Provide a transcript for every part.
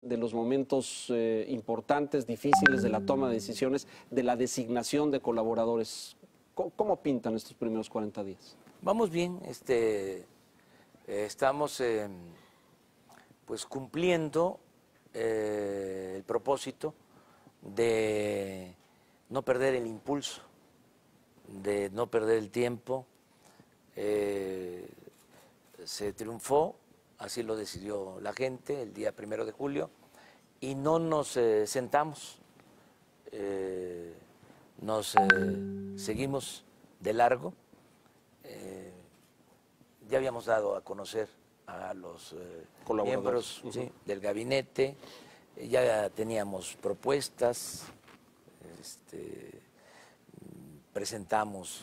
de los momentos importantes, difíciles de la toma de decisiones, de la designación de colaboradores. ¿Cómo pintan estos primeros 40 días? Vamos bien, estamos pues cumpliendo el propósito de no perder el impulso, de no perder el tiempo. Se triunfó, así lo decidió la gente el día 1 de julio, y no nos sentamos, nos seguimos de largo. Ya habíamos dado a conocer a los miembros sí, del gabinete, ya teníamos propuestas, presentamos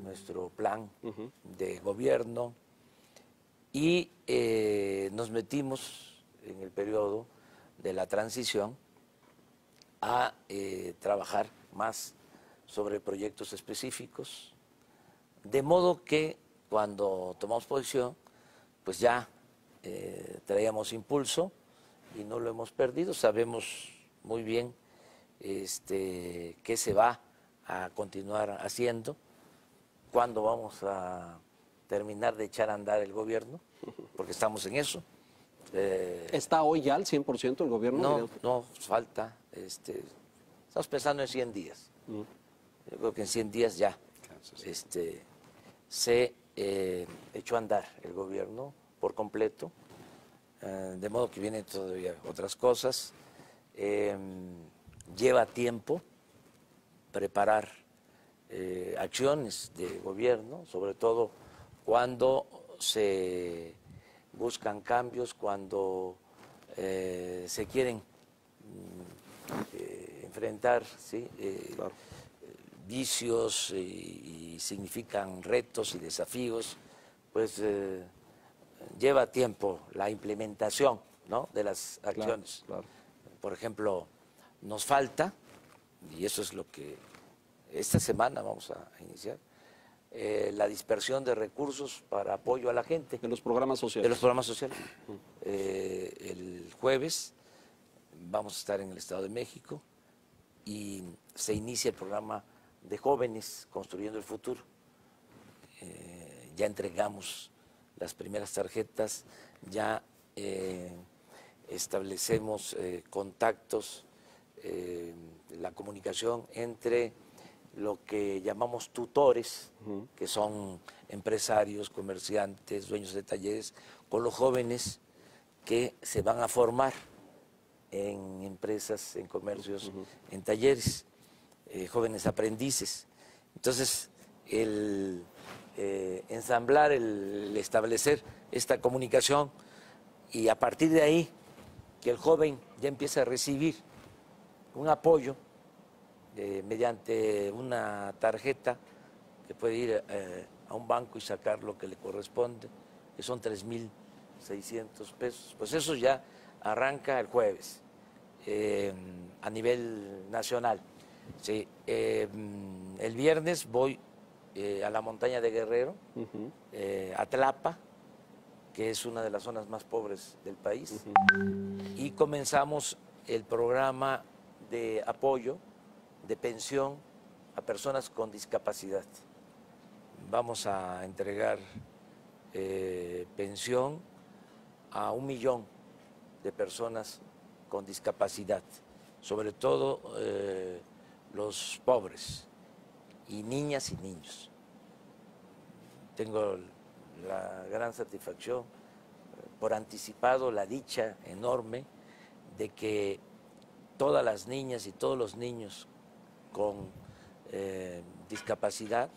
nuestro plan de gobierno y nos metimos en el periodo de la transición a trabajar más sobre proyectos específicos, de modo que cuando tomamos posición, pues ya traíamos impulso y no lo hemos perdido. Sabemos muy bien qué se va a continuar haciendo, cuándo vamos a terminar de echar a andar el gobierno, porque estamos en eso. ¿Está hoy ya al 100% el gobierno? No, falta. Estamos pensando en 100 días. Yo creo que en 100 días ya se echó a andar el gobierno por completo, de modo que vienen todavía otras cosas. Lleva tiempo preparar acciones de gobierno, sobre todo cuando se buscan cambios, cuando se quieren enfrentar ¿sí? Claro. Vicios y significan retos y desafíos, pues lleva tiempo la implementación, ¿no? de las acciones. Claro, claro. Por ejemplo, nos falta, y eso es lo que esta semana vamos a iniciar, la dispersión de recursos para apoyo a la gente. De los programas sociales. De los programas sociales. El jueves vamos a estar en el Estado de México y se inicia el programa de jóvenes construyendo el futuro. Ya entregamos las primeras tarjetas, ya establecemos contactos, la comunicación entre lo que llamamos tutores, que son empresarios, comerciantes, dueños de talleres, con los jóvenes que se van a formar en empresas, en comercios, en talleres, jóvenes aprendices. Entonces, el ensamblar, el establecer esta comunicación y a partir de ahí que el joven ya empiece a recibir un apoyo mediante una tarjeta que puede ir a un banco y sacar lo que le corresponde, que son 3,600 pesos. Pues eso ya arranca el jueves a nivel nacional. Sí, el viernes voy a la montaña de Guerrero, a Tlapa, que es una de las zonas más pobres del país, y comenzamos el programa de apoyo, de pensión a personas con discapacidad. Vamos a entregar pensión a 1 millón de personas con discapacidad, sobre todo los pobres, y niñas y niños. Tengo la gran satisfacción, por anticipado, la dicha enorme de que todas las niñas y todos los niños con discapacidad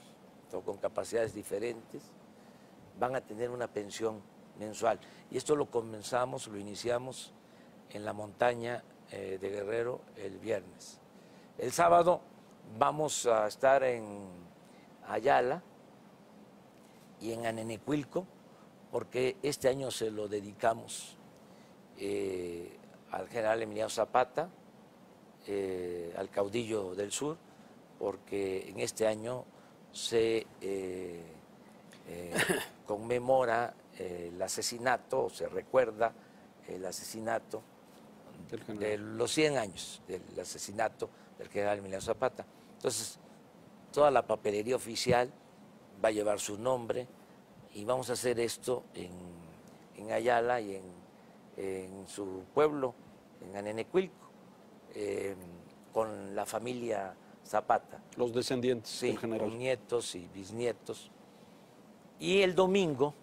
o con capacidades diferentes van a tener una pensión mensual. Y esto lo comenzamos, lo iniciamos en la montaña de Guerrero el viernes. El sábado vamos a estar en Ayala y en Anenecuilco, porque este año se lo dedicamos al general Emiliano Zapata, al caudillo del sur, porque en este año se conmemora el asesinato, se recuerda el asesinato de los 100 años del asesinato del general Emiliano Zapata. Entonces, toda la papelería oficial va a llevar su nombre y vamos a hacer esto en Ayala y en su pueblo, en Anenecuilco, con la familia Zapata. Los descendientes del general. Con nietos y bisnietos. Y el domingo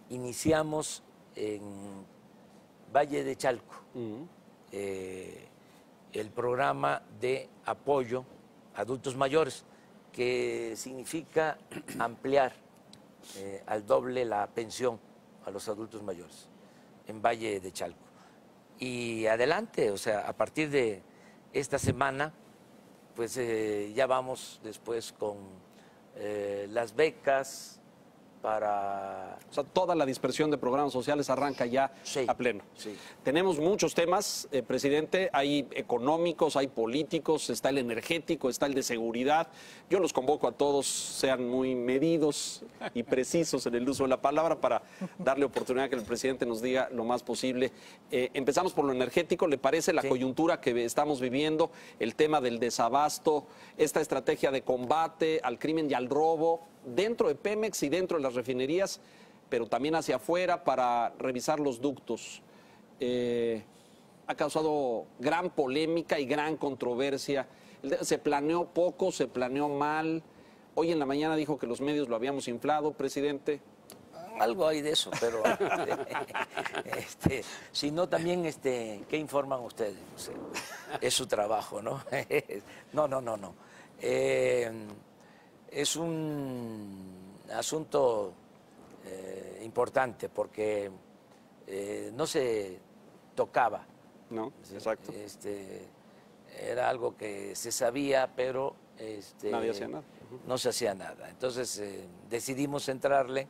iniciamos en Valle de Chalco el programa de apoyo a adultos mayores, que significa ampliar al doble la pensión a los adultos mayores en Valle de Chalco. Y adelante, o sea, a partir de esta semana, pues ya vamos después con las becas para... O sea, toda la dispersión de programas sociales arranca ya Sí, a pleno. sí. Tenemos muchos temas, presidente, hay económicos, hay políticos, está el energético, está el de seguridad. Yo los convoco a todos, sean muy medidos y precisos en el uso de la palabra para darle oportunidad a que el presidente nos diga lo más posible. Empezamos por lo energético, ¿le parece la Sí. coyuntura que estamos viviendo, el tema del desabasto, esta estrategia de combate al crimen y al robo dentro de Pemex y dentro de las refinerías, pero también hacia afuera para revisar los ductos? Ha causado gran polémica y gran controversia. Se planeó poco, se planeó mal. Hoy en la mañana dijo que los medios lo habíamos inflado, presidente. Algo hay de eso, pero si no también, ¿qué informan ustedes? O sea, es su trabajo, ¿no? No. Es un asunto importante porque no se tocaba. No, exacto. Era algo que se sabía, pero Nadie hacía nada. no se hacía nada. Entonces decidimos entrarle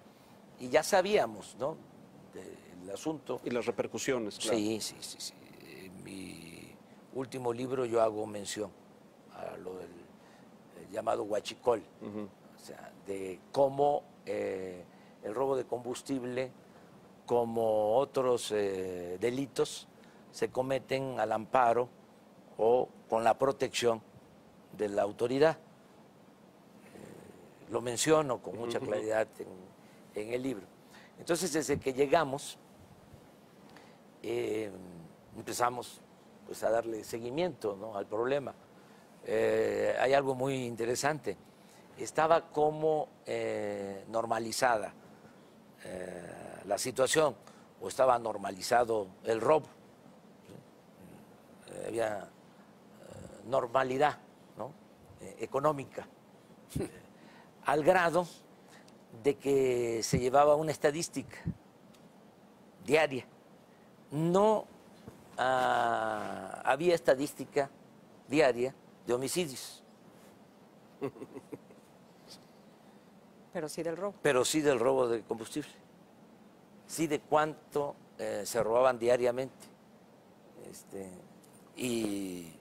y ya sabíamos, ¿no?, del asunto. Y las repercusiones, claro. Sí. En mi último libro yo hago mención a lo del llamado huachicol, o sea, de cómo el robo de combustible, como otros delitos, se cometen al amparo o con la protección de la autoridad. Lo menciono con mucha claridad en el libro. Entonces, desde que llegamos, empezamos pues a darle seguimiento, ¿no?, al problema. Hay algo muy interesante. Estaba como normalizada la situación, o estaba normalizado el robo. Había normalidad, ¿no?, económica, al grado de que se llevaba una estadística diaria. No había estadística diaria de homicidios. Pero sí del robo. Pero sí del robo de combustible. Sí de cuánto se robaban diariamente. Y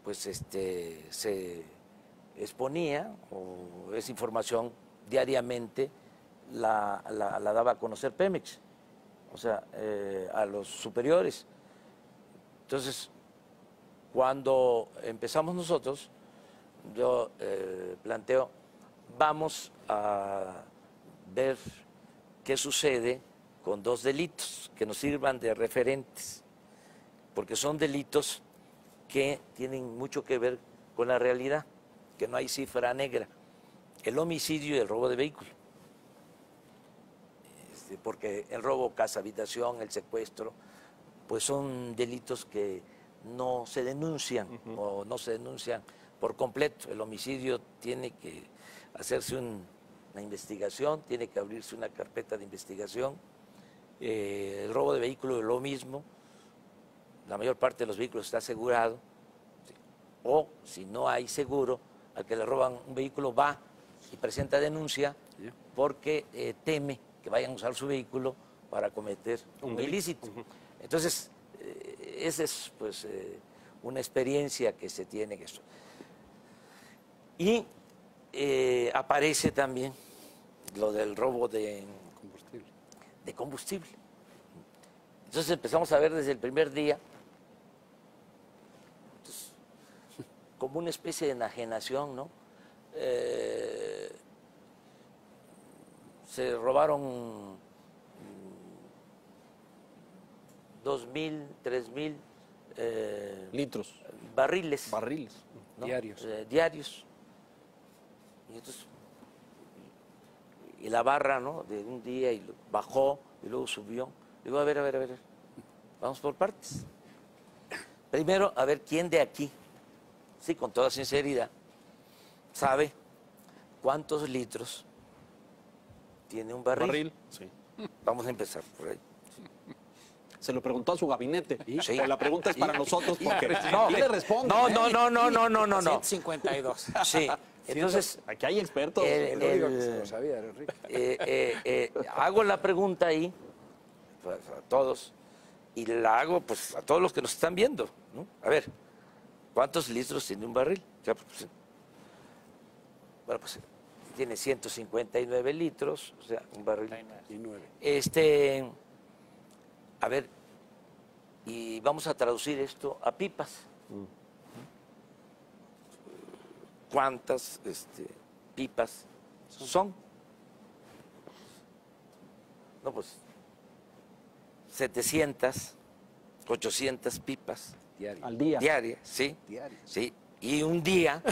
pues se exponía, o esa información diariamente la daba a conocer Pemex, o sea, a los superiores. Entonces, cuando empezamos nosotros, yo planteo, vamos a ver qué sucede con dos delitos que nos sirvan de referentes, porque son delitos que tienen mucho que ver con la realidad, que no hay cifra negra: el homicidio y el robo de vehículo. Porque el robo, casa, habitación, el secuestro, pues son delitos que no se denuncian o no se denuncian por completo. El homicidio tiene que hacerse una investigación, tiene que abrirse una carpeta de investigación. El robo de vehículo es lo mismo. La mayor parte de los vehículos está asegurado, o si no hay seguro, al que le roban un vehículo va y presenta denuncia porque teme que vayan a usar su vehículo para cometer un ilícito. Entonces, esa es pues una experiencia que se tiene en eso. Y aparece también lo del robo de combustible. Entonces empezamos a ver desde el primer día como una especie de enajenación, ¿no? Se robaron 2.000, 3.000 litros. barriles. Barriles. ¿No? Diarios. Diarios. Y entonces, y la barra, ¿no? De un día y bajó y luego subió. Digo, a ver, vamos por partes. Primero, a ver quién de aquí, sí, con toda sinceridad, sabe cuántos litros tiene un barril. Barril. Sí. Vamos a empezar por ahí. Se lo preguntó a su gabinete. Sí. O la pregunta es para nosotros porque No. y le responde. No. 152. Sí, entonces Aquí hay expertos. El único que se lo sabía era Enrique. hago la pregunta ahí pues, a todos y la hago pues a todos los que nos están viendo, ¿no? A ver, ¿cuántos litros tiene un barril? Ya, pues, bueno, pues tiene 159 litros, o sea, un barril. Y 9. A ver, y vamos a traducir esto a pipas. ¿Cuántas pipas son? No, pues 700, 800 pipas Diario. Al día. diarias, ¿sí? Diario. Sí, y un día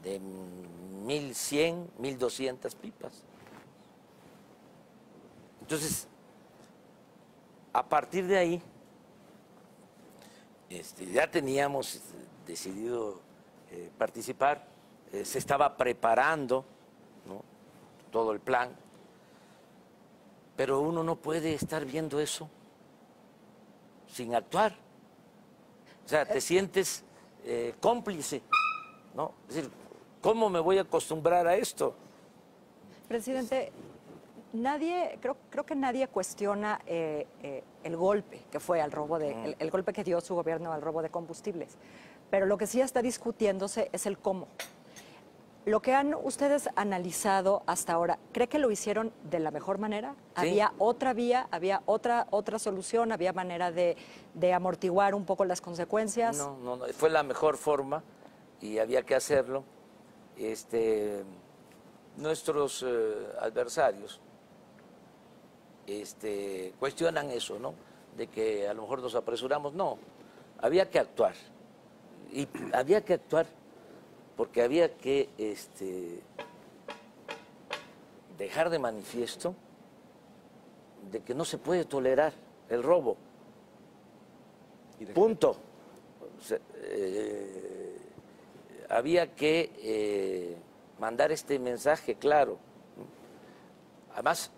de 1.100, 1.200 pipas. Entonces, a partir de ahí, ya teníamos decidido participar, se estaba preparando, ¿no? Todo el plan, pero uno no puede estar viendo eso sin actuar. O sea, te sientes cómplice, ¿no? Es decir, ¿cómo me voy a acostumbrar a esto? Presidente, creo que nadie cuestiona el golpe que fue al robo el golpe que dio su gobierno al robo de combustibles. Pero lo que sí está discutiéndose es el cómo. Lo que han ustedes analizado hasta ahora, ¿cree que lo hicieron de la mejor manera? Sí. ¿Había otra vía? ¿Había otra solución? ¿Había manera de amortiguar un poco las consecuencias? No, fue la mejor forma y había que hacerlo. Nuestros adversarios cuestionan eso, ¿no? De que a lo mejor nos apresuramos. No, había que actuar. Y había que actuar porque había que dejar de manifiesto de que no se puede tolerar el robo. Punto. O sea, había que mandar este mensaje claro. Además,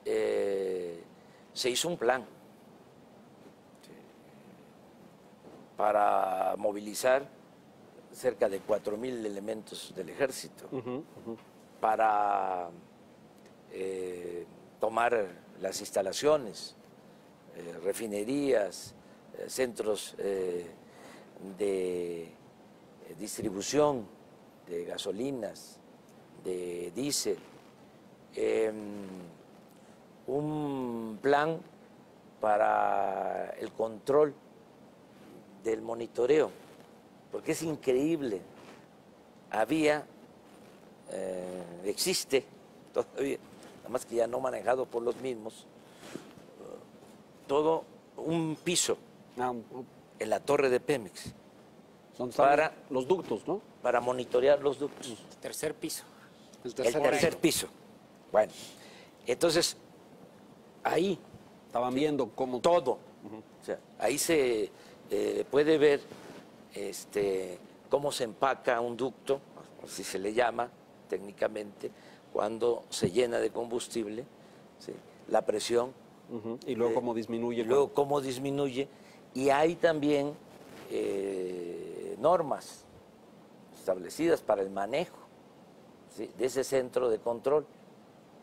se hizo un plan para movilizar cerca de 4.000 elementos del ejército, para tomar las instalaciones, refinerías, centros de distribución de gasolinas, de diésel, un plan para el control del monitoreo, porque es increíble, existe todavía, nada más que ya no manejado por los mismos, todo un piso en la torre de Pemex Son para los ductos, ¿no? para monitorear los ductos. Tercer piso. El tercer piso. Bueno, entonces, ahí Estaban viendo cómo todo. O sea, ahí se puede ver cómo se empaca un ducto, así se le llama técnicamente, cuando se llena de combustible, ¿sí? La presión. Y luego cómo disminuye. Y luego cómo disminuye. Y hay también normas establecidas para el manejo, ¿sí? De ese centro de control.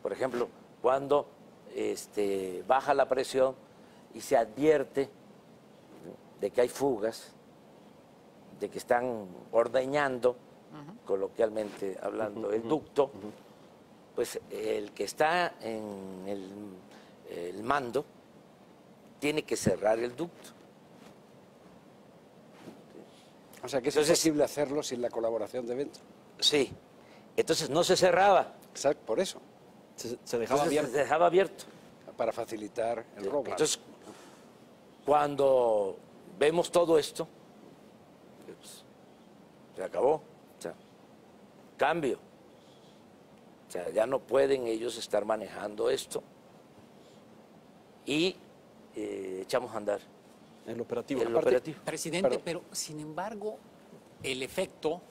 Por ejemplo, cuando baja la presión y se advierte de que hay fugas, de que están ordeñando, coloquialmente hablando, el ducto, pues el que está en el mando tiene que cerrar el ducto. O sea, que es Entonces, imposible hacerlo sin la colaboración de Ventura. Sí, entonces no se cerraba, Exacto, por eso, Se dejaba entonces abierto. se dejaba abierto. para facilitar el robo. Entonces, cuando vemos todo esto, pues, se acabó. O sea, cambio. O sea, ya no pueden ellos estar manejando esto y echamos a andar El operativo. el operativo. Presidente, Perdón. pero sin embargo, el efecto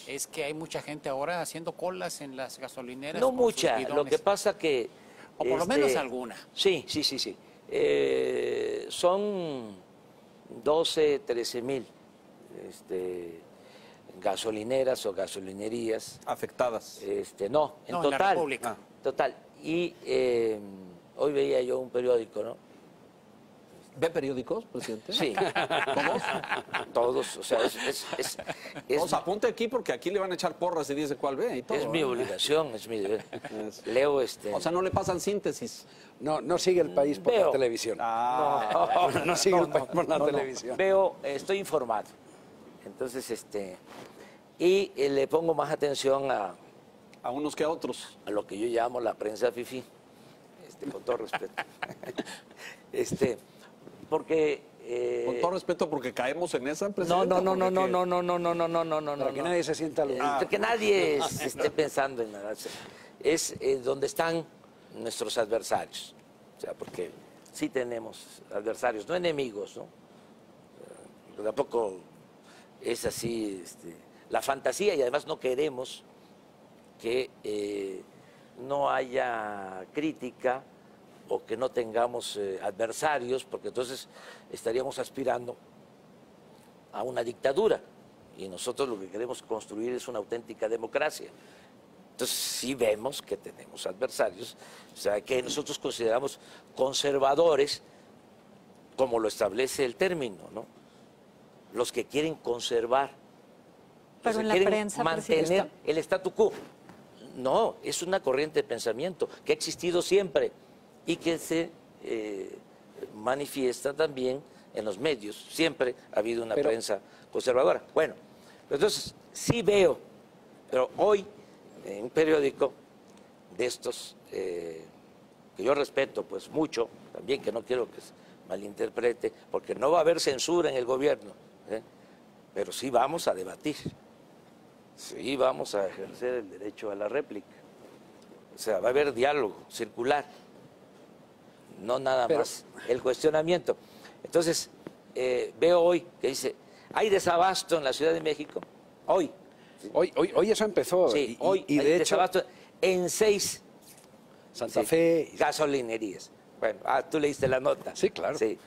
es que hay mucha gente ahora haciendo colas en las gasolineras. No con sus mucha, lo bidones. que pasa que... O por lo menos alguna. Sí. Son 12, 13 mil gasolineras o gasolinerías. Afectadas. No, en No, en la total. República. Total. Y hoy veía yo un periódico, ¿no? ¿Ve periódicos, presidente? Sí. ¿Todos? Todos, o sea, es Vamos, apunte aquí porque aquí le van a echar porras y dice cuál ve y todo. es mi ¿eh? obligación, es mi deber. Es- Leo O sea, no le pasan síntesis. No sigue el país por Veo. la televisión. Ah, No sigue el país por la televisión. Veo, estoy informado. Entonces, y le pongo más atención a unos que a otros. a lo que yo llamo la prensa fifí, con todo respeto. Porque Con todo respeto, porque caemos en esa, no, presidente. no, no, no, porque no, que- no, no, no, no, no, no, no, Para que no. nadie se sienta aludido. Que nadie esté pensando en nada. Es donde están nuestros adversarios. O sea, porque sí tenemos adversarios, no enemigos, ¿no? Tampoco es así la fantasía, y además no queremos que no haya crítica o que no tengamos adversarios, porque entonces estaríamos aspirando a una dictadura, y nosotros lo que queremos construir es una auténtica democracia. Entonces sí vemos que tenemos adversarios, o sea, que nosotros consideramos conservadores, como lo establece el término, ¿no? Los que quieren conservar, Pero los que en la quieren prensa, mantener presidente, el statu quo. No, es una corriente de pensamiento que ha existido siempre y que se manifiesta también en los medios. Siempre ha habido una prensa conservadora. Bueno, entonces sí veo, pero hoy en un periódico de estos que yo respeto pues mucho, también que no quiero que se malinterprete, porque no va a haber censura en el gobierno, pero sí vamos a debatir, sí vamos a ejercer el derecho a la réplica. O sea, va a haber diálogo circular, no nada más el cuestionamiento. Entonces, veo hoy que dice, hay desabasto en la Ciudad de México, hoy. Hoy eso empezó. Sí, y hoy y hay de hecho, desabasto en 6 Santa Fe. gasolinerías. Bueno, tú leíste la nota. Sí, claro. Sí.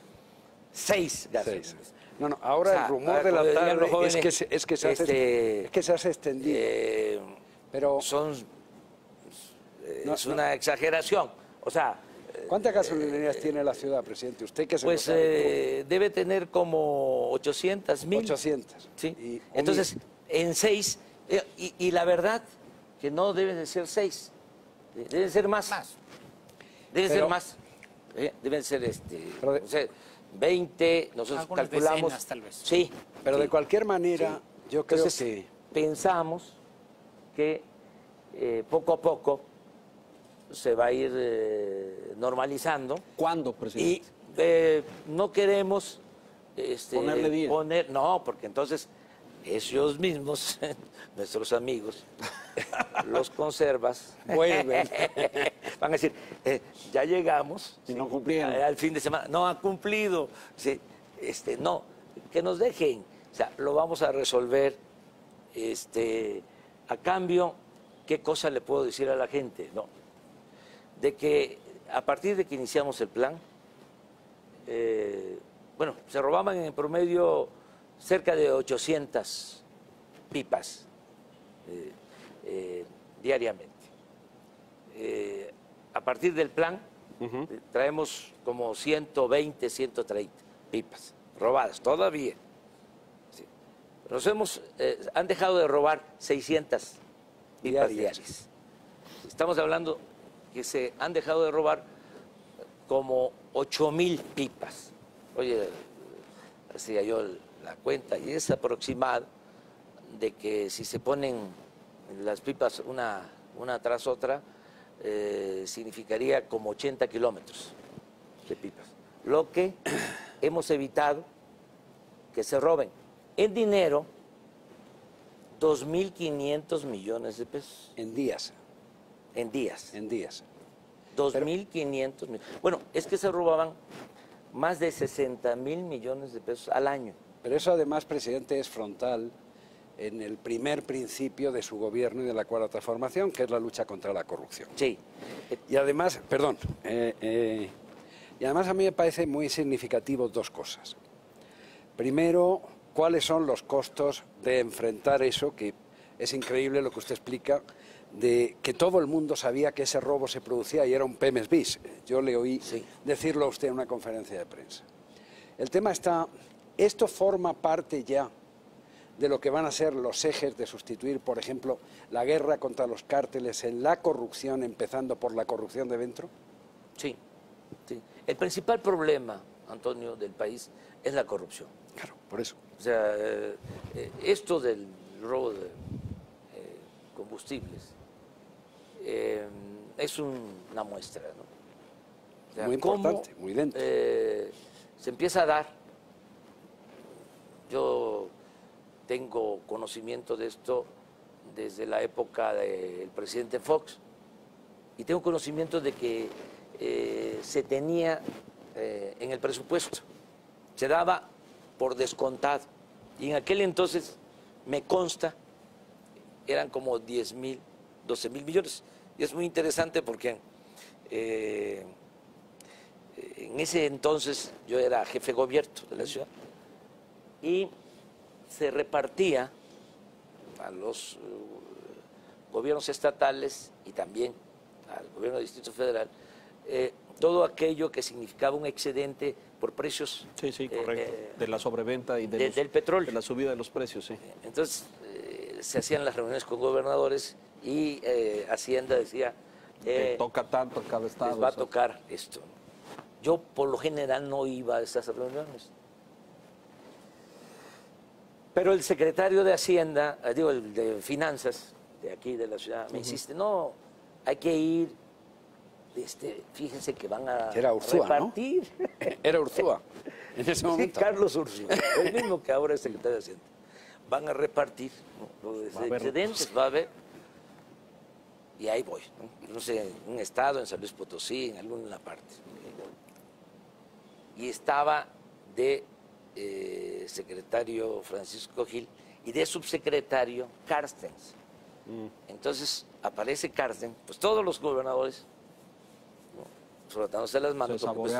6 gasolinerías. Seis. No, ahora O sea, el rumor de la como dirían tarde los jóvenes, es que se hace extendido. Pero, Es una exageración. O sea, ¿cuántas gasolinerías tiene la ciudad, presidente? Usted que se lo pues sabe debe tener como 800,000. 800. Sí. Y- Entonces, en 6, y la verdad que no deben de ser 6, deben ser más. Deben Pero- ser más. Deben ser Pero de- no sé, 20, nosotros Algunas calculamos. decenas, tal vez. Sí. Pero sí, de cualquier manera, sí. yo creo Entonces, que pensamos que poco a poco se va a ir normalizando. ¿Cuándo, Y presidente? no queremos Ponerle día. no, porque entonces ellos mismos, nuestros amigos, los conservas, vuelven. van a decir, ya llegamos. Y no cumplieron. Al fin de semana, no ha cumplido. Sí, no, que nos dejen. O sea, lo vamos a resolver. A cambio, ¿qué cosa le puedo decir a la gente? No, de que a partir de que iniciamos el plan, bueno, se robaban en promedio cerca de 800 pipas diariamente. A partir del plan, traemos como 120, 130 pipas robadas todavía. Sí. Han dejado de robar 600 pipas diarias. Estamos hablando que se han dejado de robar como 8,000 pipas Oye, hacía yo la cuenta y es aproximado de que si se ponen las pipas una tras otra, significaría como 80 kilómetros de pipas. Lo que hemos evitado que se roben en dinero 2.500 millones de pesos. En días. En días. En días. 2.500 millones. Bueno, es que se robaban más de 60.000 millones de pesos al año. Pero eso además, presidente, es frontal en el primer principio de su gobierno y de la cuarta transformación, que es la lucha contra la corrupción. Sí. Y además, perdón, y además a mí me parece muy significativo dos cosas. Primero, cuáles son los costos de enfrentar eso, que es increíble lo que usted explica, de que todo el mundo sabía que ese robo se producía y era un Pemex bis. Yo le oí decirlo a usted en una conferencia de prensa. El tema está, esto forma parte ya de lo que van a ser los ejes de sustituir, por ejemplo, la guerra contra los cárteles en la corrupción, empezando por la corrupción de dentro. Sí, sí. El principal problema, Antonio, del país es la corrupción. Claro, por eso. O sea, esto del robo de combustibles es una muestra, ¿no? O sea, muy importante, muy dentro. Se empieza a dar. Yo tengo conocimiento de esto desde la época del presidente Fox y tengo conocimiento de que se tenía en el presupuesto, se daba por descontado y en aquel entonces me consta eran como 10.000, 12.000 millones y es muy interesante porque en ese entonces yo era jefe de gobierno de la ciudad y se repartía a los gobiernos estatales y también al gobierno del Distrito Federal todo aquello que significaba un excedente por precios. Sí, sí, correcto. De la sobreventa y del petróleo. De la subida de los precios, sí. Entonces se hacían las reuniones con gobernadores y Hacienda decía, toca tanto cada estado. les va a tocar esto. Yo por lo general no iba a esas reuniones. Pero el secretario de Hacienda, digo, el de Finanzas, de aquí de la ciudad, me insiste, no, hay que ir, fíjense que van a Era Urzúa, repartir. ¿no? Era Urzúa, en ese momento. Sí, Carlos Urzúa, el mismo que ahora es secretario de Hacienda. Van a repartir los excedentes, va a haber, y ahí voy, no sé, en un estado, en San Luis Potosí, en alguna parte. Y estaba de secretario Francisco Gil y de subsecretario Carstens. Entonces aparece Carstens, pues todos los gobernadores, ¿no?, frotándose las manos, pues,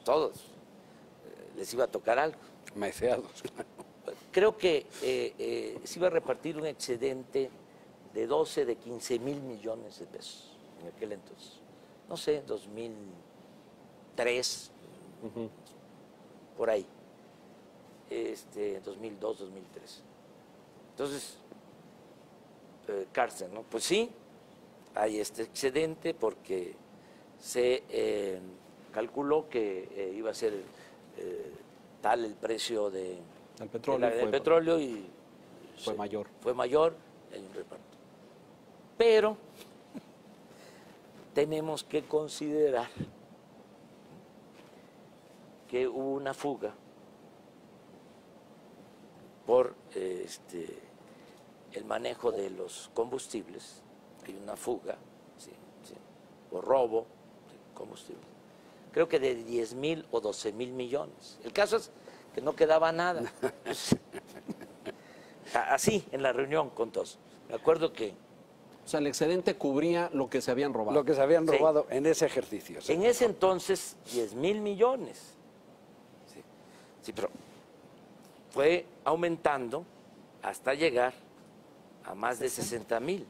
todos les iba a tocar algo. Maeceados. Creo que se iba a repartir un excedente de 15.000 millones de pesos en aquel entonces. No sé, 2003, por ahí. 2002, 2003. Entonces, Carsten, ¿no? Pues sí, hay este excedente porque se calculó que iba a ser tal el precio del petróleo y fue mayor. Fue mayor el reparto. Pero tenemos que considerar que hubo una fuga por el manejo de los combustibles, hay una fuga, por robo de combustible. Creo que de 10.000 o 12.000 millones. El caso es que no quedaba nada. Así, en la reunión con todos. Me acuerdo que... O sea, el excedente cubría lo que se habían robado. Lo que se habían robado en ese ejercicio. En ese entonces, 10.000 millones. Sí, pero fue aumentando hasta llegar a más de 60.000.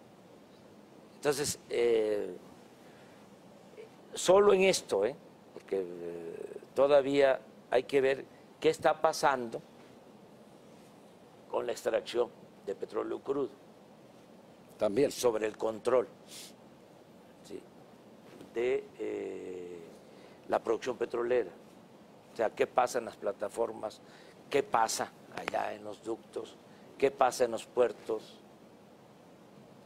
Entonces, solo en esto, porque todavía hay que ver qué está pasando con la extracción de petróleo crudo. También. Y sobre el control de la producción petrolera. O sea, ¿qué pasa en las plataformas? ¿Qué pasa allá en los ductos? ¿Qué pasa en los puertos?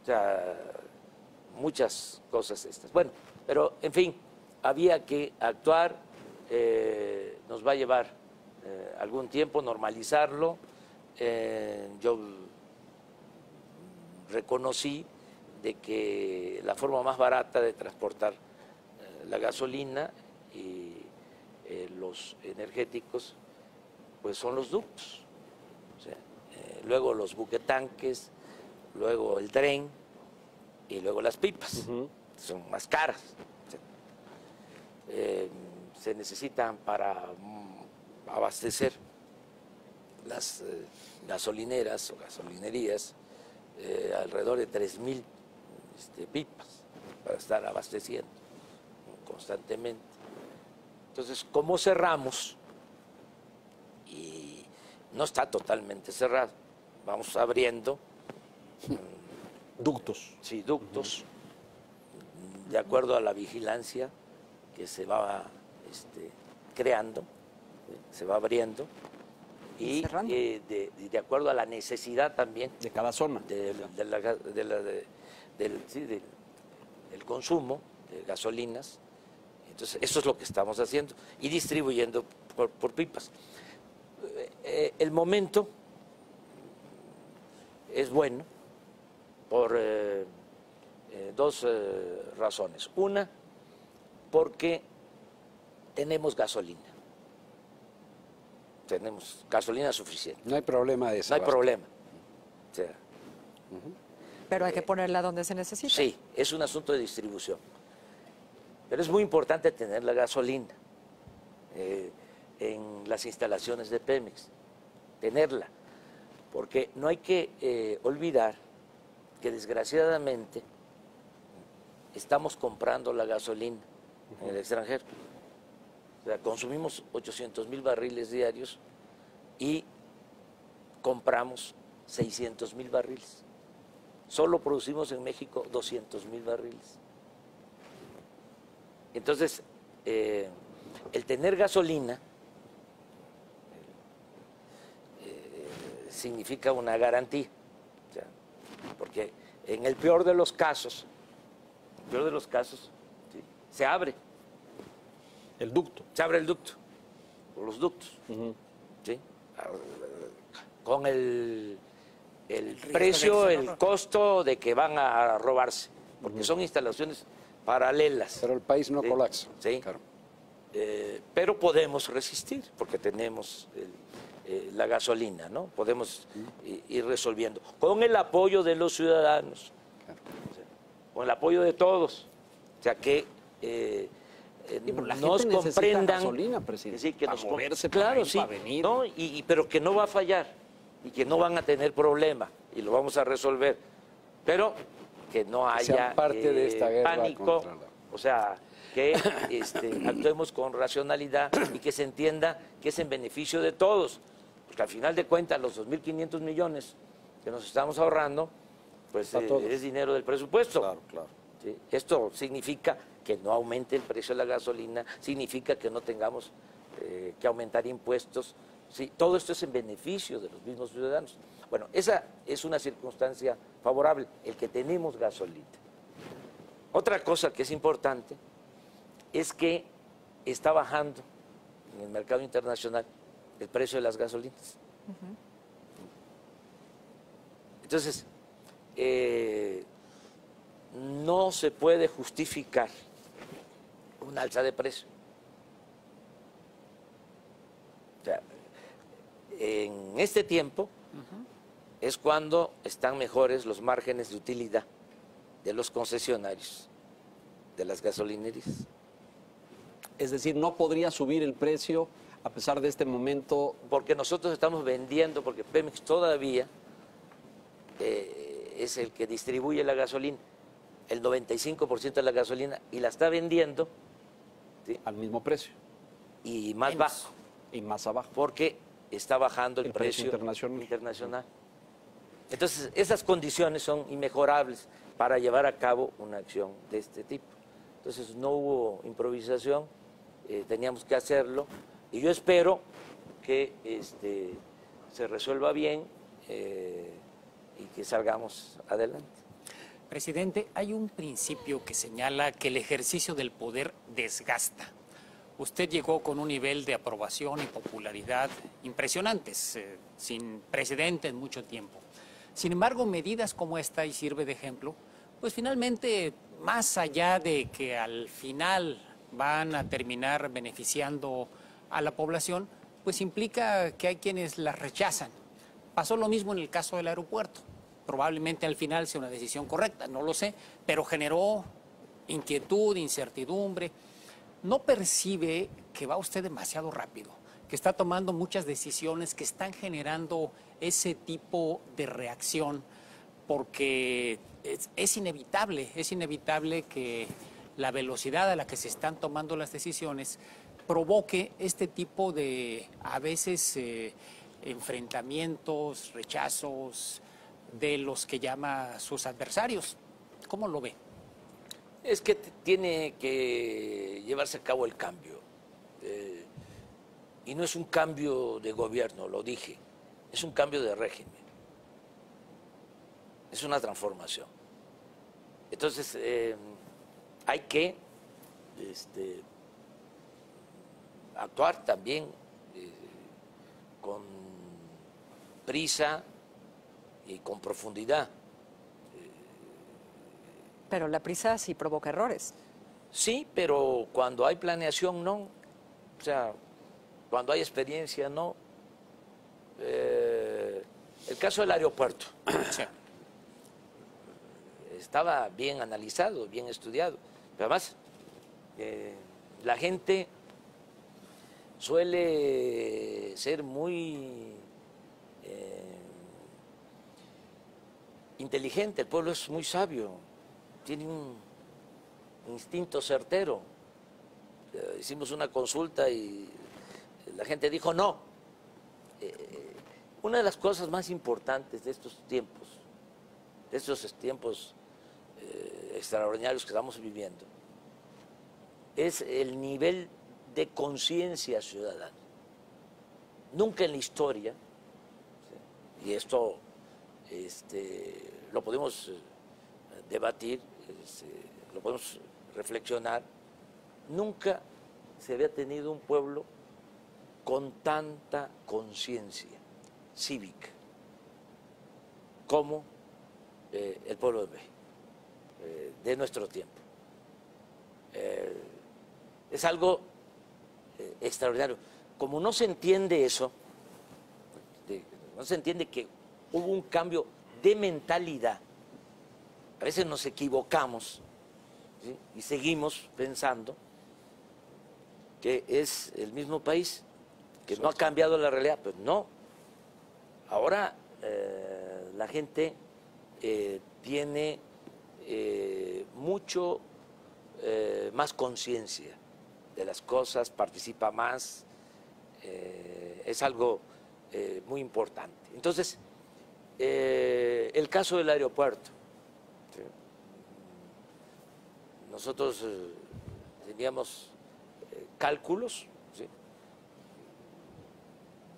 O sea, muchas cosas estas. Bueno, pero en fin, había que actuar, nos va a llevar algún tiempo normalizarlo. Yo reconocí de que la forma más barata de transportar la gasolina y los energéticos pues son los ductos. O sea, luego los buquetanques, luego el tren y luego las pipas. Son más caras. O sea, se necesitan para abastecer las gasolineras o gasolinerías alrededor de 3,000 pipas para estar abasteciendo constantemente. Entonces, ¿cómo cerramos? Y no está totalmente cerrado. Vamos abriendo ductos. Sí, ductos, de acuerdo a la vigilancia que se va creando, se va abriendo y de acuerdo a la necesidad también de cada zona del consumo de gasolinas. Entonces, eso es lo que estamos haciendo y distribuyendo por pipas. El momento es bueno por dos razones. Una, porque tenemos gasolina. Tenemos gasolina suficiente. No hay problema de eso. No hay problema. O sea, pero hay que ponerla donde se necesita. Sí, es un asunto de distribución. Pero es muy importante tener la gasolina en las instalaciones de Pemex, tenerla, porque no hay que olvidar que desgraciadamente estamos comprando la gasolina en el extranjero. O sea, consumimos 800,000 barriles diarios y compramos 600,000 barriles. Solo producimos en México 200,000 barriles. Entonces, el tener gasolina significa una garantía. O sea, porque en el peor de los casos, ¿sí?, se abre. El ducto. Se abre el ducto, o los ductos. ¿Sí? Con el precio, el costo de que van a robarse, porque son instalaciones paralelas. Pero el país no colapsa. Sí. Claro. Pero podemos resistir, porque tenemos la gasolina, ¿no? Podemos ir resolviendo. Con el apoyo de los ciudadanos, Claro. o sea, con el apoyo de todos. O sea, que la nos gente necesita comprendan. gasolina, presidente, Sí, que para nos moverse, claro, para ir, sí, para venir. ¿no? Pero que no va a fallar y que no van a tener problema y lo vamos a resolver. Pero que no haya sean parte de esta guerra pánico, contra o sea, que actuemos con racionalidad y que se entienda que es en beneficio de todos, porque al final de cuentas los 2.500 millones que nos estamos ahorrando, pues es dinero del presupuesto. Claro, claro. ¿Sí? Esto significa que no aumente el precio de la gasolina, significa que no tengamos que aumentar impuestos. ¿Sí? Todo esto es en beneficio de los mismos ciudadanos. Bueno, esa es una circunstancia favorable, el que tenemos gasolina. Otra cosa que es importante es que está bajando en el mercado internacional el precio de las gasolinas. Entonces, no se puede justificar una alza de precio. O sea, en este tiempo es cuando están mejores los márgenes de utilidad de los concesionarios, de las gasolinerías. Es decir, no podría subir el precio a pesar de este momento. Porque nosotros estamos vendiendo, porque Pemex todavía es el que distribuye la gasolina, el 95% de la gasolina, y la está vendiendo, ¿sí?, al mismo precio. Y más bajo. Y más abajo. Porque está bajando el precio internacional. Entonces, esas condiciones son inmejorables para llevar a cabo una acción de este tipo. Entonces, no hubo improvisación, teníamos que hacerlo Y yo espero que se resuelva bien y que salgamos adelante. Presidente, hay un principio que señala que el ejercicio del poder desgasta. Usted llegó con un nivel de aprobación y popularidad impresionantes, sin precedente en mucho tiempo. Sin embargo, medidas como esta, y sirve de ejemplo, pues finalmente, más allá de que al final van a terminar beneficiando a la población, pues implica que hay quienes las rechazan. Pasó lo mismo en el caso del aeropuerto. Probablemente al final sea una decisión correcta, no lo sé, pero generó inquietud, incertidumbre. ¿No percibe que va usted demasiado rápido, que está tomando muchas decisiones que están generando ese tipo de reacción? Porque es inevitable que la velocidad a la que se están tomando las decisiones provoque este tipo de, a veces, enfrentamientos, rechazos de los que llama sus adversarios. ¿Cómo lo ve? Es que tiene que llevarse a cabo el cambio. Y no es un cambio de gobierno, lo dije, es un cambio de régimen. Es una transformación. Entonces, hay que actuar también con prisa y con profundidad. Pero la prisa sí provoca errores. Sí, pero cuando hay planeación, no. O sea, cuando hay experiencia, no. El caso del aeropuerto. Sí. Estaba bien analizado, bien estudiado. Pero además, la gente suele ser muy inteligente, el pueblo es muy sabio, tiene un instinto certero. Hicimos una consulta y la gente dijo no. Una de las cosas más importantes de estos tiempos extraordinarios que estamos viviendo, es el nivel de conciencia ciudadana. Nunca en la historia, ¿sí? Y esto lo podemos debatir, lo podemos reflexionar, nunca se había tenido un pueblo con tanta conciencia cívica como el pueblo de México, de nuestro tiempo. Es algo extraordinario. Como no se entiende eso, no se entiende que hubo un cambio de mentalidad, a veces nos equivocamos, ¿sí? Y seguimos pensando que es el mismo país, que no ha cambiado la realidad, pero no. Ahora la gente tiene mucho más conciencia de las cosas, participa más, es algo muy importante. Entonces, el caso del aeropuerto. ¿Sí? Nosotros teníamos cálculos, ¿sí?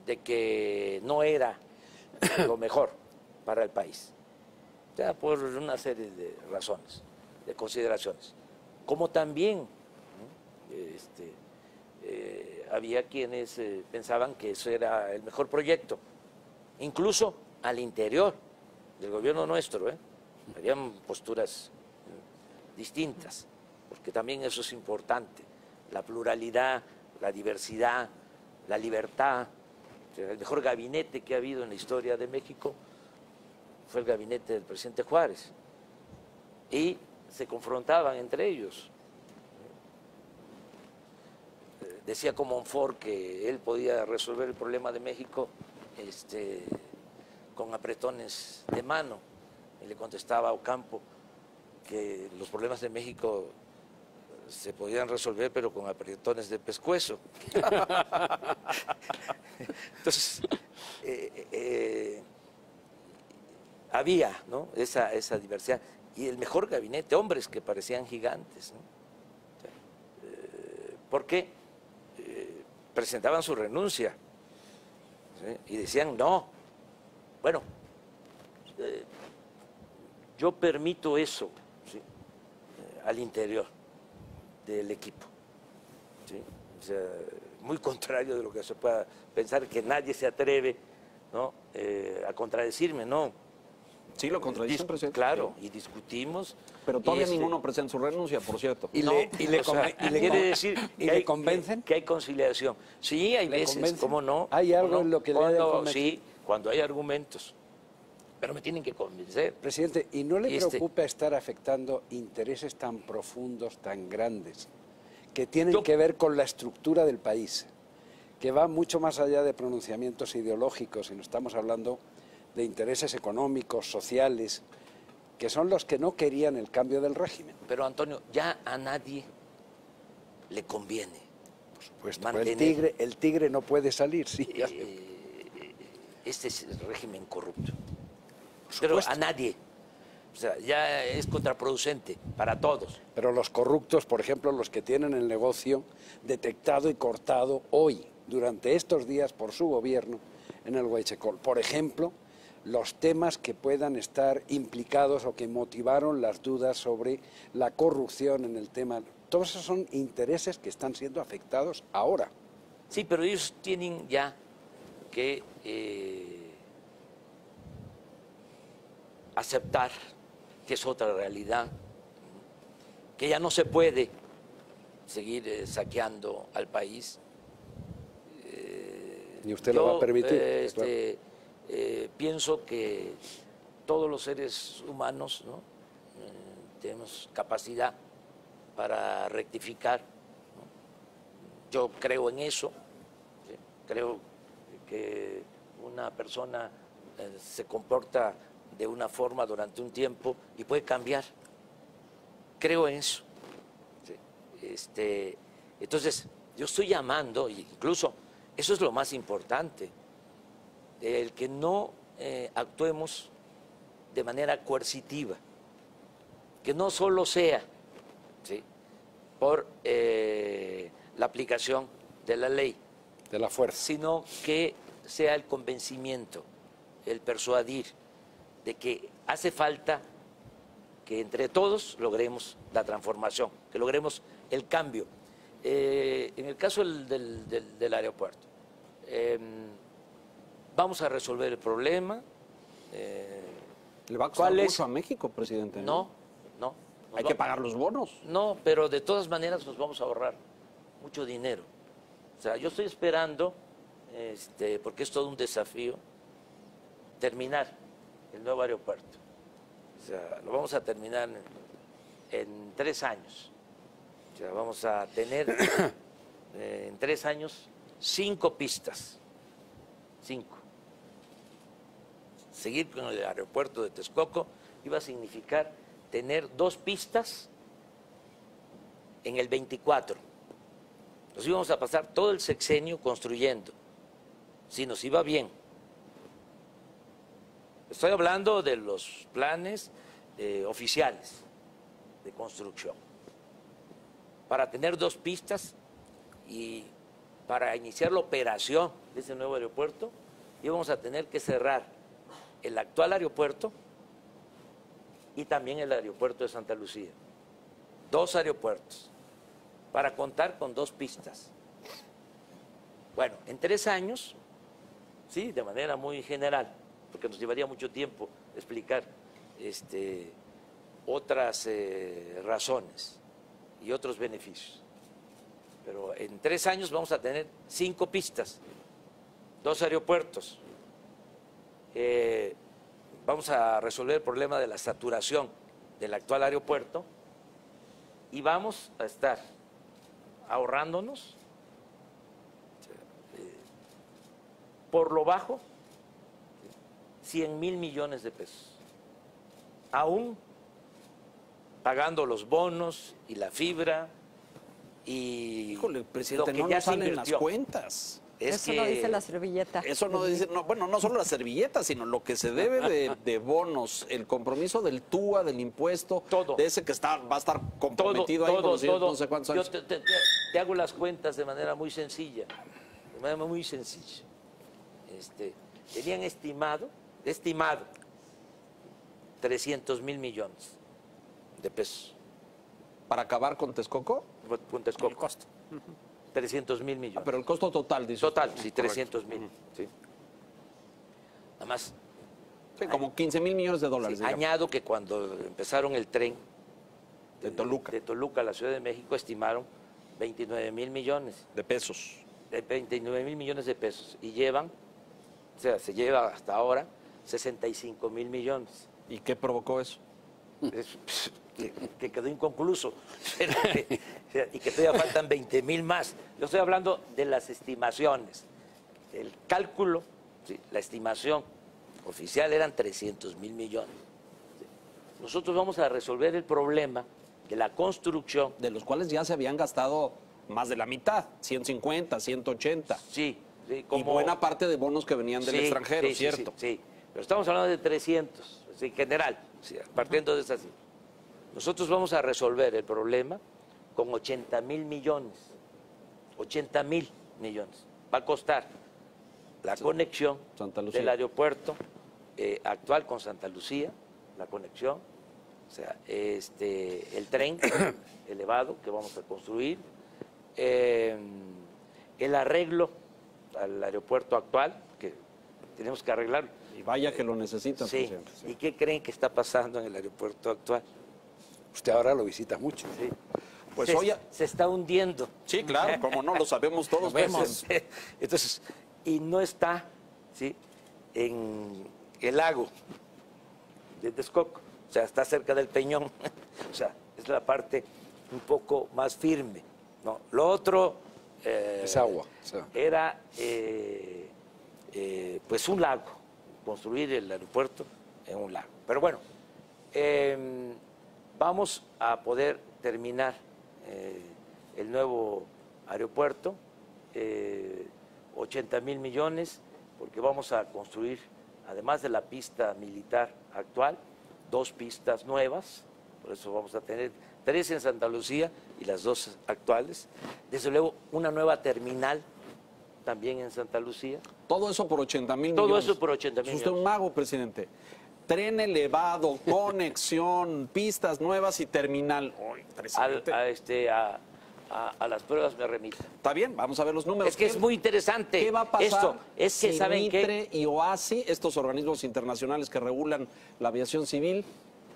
De que no era lo mejor para el país, o sea, por una serie de razones, de consideraciones, como también había quienes pensaban que eso era el mejor proyecto, incluso al interior del gobierno nuestro, habían posturas distintas, porque también eso es importante, la pluralidad, la diversidad, la libertad. El mejor gabinete que ha habido en la historia de México fue el gabinete del presidente Juárez, y se confrontaban entre ellos. Decía Comonfort que él podía resolver el problema de México con apretones de mano, y le contestaba a Ocampo que los problemas de México se podían resolver, pero con apretones de pescuezo. Entonces, había, ¿no?, esa diversidad, y el mejor gabinete, hombres que parecían gigantes, ¿no? ¿Por qué? presentaban su renuncia, ¿sí? Y decían no. Bueno, yo permito eso, ¿sí? Al interior del equipo, ¿sí? O sea, muy contrario de lo que se pueda pensar, que nadie se atreve, ¿no? A contradecirme, no. Sí, lo contradicen, presidente. Claro, y discutimos. Pero todavía y ninguno presenta su renuncia, por cierto. Y no, le o sea, quiere decir ¿y que le hay, convencen? que hay conciliación. Sí, hay ¿Le veces, convencen? ¿cómo no? ¿Hay algo ¿Cómo no? en lo que le Cuando, convencen? sí, cuando hay argumentos. Pero me tienen que convencer. Presidente, ¿y no le Este- preocupa estar afectando intereses tan profundos, tan grandes, que tienen Yo- que ver con la estructura del país, que va mucho más allá de pronunciamientos ideológicos, y no estamos hablando de intereses económicos, sociales, que son los que no querían el cambio del régimen? Pero Antonio, ya a nadie le conviene. Pues mantener el tigre no puede salir, sí. este es el régimen corrupto. Pero a nadie. O sea, ya es contraproducente para todos. Pero los corruptos, por ejemplo, los que tienen el negocio detectado y cortado hoy, durante estos días por su gobierno en el Huachecol. Por ejemplo, los temas que puedan estar implicados o que motivaron las dudas sobre la corrupción en el tema. Todos esos son intereses que están siendo afectados ahora. Sí, pero ellos tienen ya que aceptar que es otra realidad, que ya no se puede seguir saqueando al país. ¿Y usted lo va a permitir? Pienso que todos los seres humanos, ¿no? Tenemos capacidad para rectificar, ¿no? Yo creo en eso, ¿sí? Creo que una persona se comporta de una forma durante un tiempo y puede cambiar. Creo en eso. ¿Sí? Entonces, yo estoy llamando, incluso eso es lo más importante, el que no actuemos de manera coercitiva, que no solo sea, ¿sí?, por la aplicación de la ley, De la fuerza. sino que sea el convencimiento, el persuadir de que hace falta que entre todos logremos la transformación, que logremos el cambio. En el caso del aeropuerto, vamos a resolver el problema. ¿Le va a costar ¿Cuál es? mucho a México, presidente? No. Hay que pagar los bonos. No, pero de todas maneras nos vamos a ahorrar mucho dinero. O sea, yo estoy esperando, porque es todo un desafío, terminar el nuevo aeropuerto. O sea, lo vamos a terminar en 3 años. O sea, vamos a tener en 3 años 5 pistas. 5. Seguir con el aeropuerto de Texcoco iba a significar tener 2 pistas en el 24. Nos íbamos a pasar todo el sexenio construyendo, si nos iba bien. Estoy hablando de los planes oficiales de construcción. Para tener 2 pistas y para iniciar la operación de ese nuevo aeropuerto, íbamos a tener que cerrar el actual aeropuerto y también el aeropuerto de Santa Lucía. 2 aeropuertos para contar con 2 pistas. Bueno, en 3 años, sí, de manera muy general, porque nos llevaría mucho tiempo explicar otras razones y otros beneficios. Pero en 3 años vamos a tener 5 pistas, 2 aeropuertos. Vamos a resolver el problema de la saturación del actual aeropuerto y vamos a estar ahorrándonos por lo bajo 100,000 millones de pesos, aún pagando los bonos y la fibra y Híjole, presidente, lo que no ya nos se salen las invirtió. cuentas. Eso no dice la servilleta. Eso no dice, bueno, no solo la servilleta, sino lo que se debe de bonos, el compromiso del TUA, del impuesto, Todo. de ese que va a estar comprometido ahí por los siguientes no sé cuántos años. Yo te hago las cuentas de manera muy sencilla. de manera muy sencilla. Tenían estimado 300,000 millones de pesos. ¿Para acabar con Texcoco? Con Texcoco. El costo. 300,000 millones. Pero el costo total, dice Total, usted. sí, Correcto. 300,000. Sí. Nada más, Sí, como 15,000 millones de dólares. sí, digamos. añado que cuando empezaron el tren De Toluca. de Toluca a la Ciudad de México estimaron 29,000 millones. De pesos. De 29,000 millones de pesos. Y llevan, o sea, se lleva hasta ahora 65,000 millones. ¿Y qué provocó eso? Que quedó inconcluso. Y que todavía faltan 20,000 más. Yo estoy hablando de las estimaciones. El cálculo, sí, la estimación oficial eran 300,000 millones. Nosotros vamos a resolver el problema de la construcción. De los cuales ya se habían gastado más de la mitad, 150, 180. Sí, sí, Y como buena parte de bonos que venían del sí, extranjero, sí, sí, ¿cierto? Sí, sí. Pero estamos hablando de 300, en general, sí, partiendo de esas. Nosotros vamos a resolver el problema con 80,000 millones. 80,000 millones. Va a costar la conexión Santa Lucía. del aeropuerto actual con Santa Lucía, la conexión, o sea, el tren elevado que vamos a construir, el arreglo al aeropuerto actual, que tenemos que arreglarlo. Y vaya que lo necesitan, Sí. presidente. Sí. ¿Y qué creen que está pasando en el aeropuerto actual? Usted ahora lo visita mucho. Sí. Pues se, hoy... se está hundiendo. Sí, claro, como no, lo sabemos todos. Lo vemos. presidente. Entonces, y no está, ¿sí?, en el lago de Texcoco, o sea, está cerca del Peñón, o sea, es la parte un poco más firme, ¿no? Lo otro Es agua. O sea, era pues un lago, construir el aeropuerto en un lago. Pero bueno, vamos a poder terminar el nuevo aeropuerto, 80,000 millones, porque vamos a construir, además de la pista militar actual, 2 pistas nuevas, por eso vamos a tener 3 en Santa Lucía y las 2 actuales. Desde luego, una nueva terminal también en Santa Lucía. Todo eso por 80,000 Todo millones. eso por 80,000 Es usted un mago, presidente. Tren elevado, conexión, pistas nuevas y terminal. Uy, presidente. A las pruebas me remito. Está bien, vamos a ver los números. Es que es muy interesante. ¿Qué va a pasar Esto es que, si ¿saben qué? Mitre y OASI, estos organismos internacionales que regulan la aviación civil,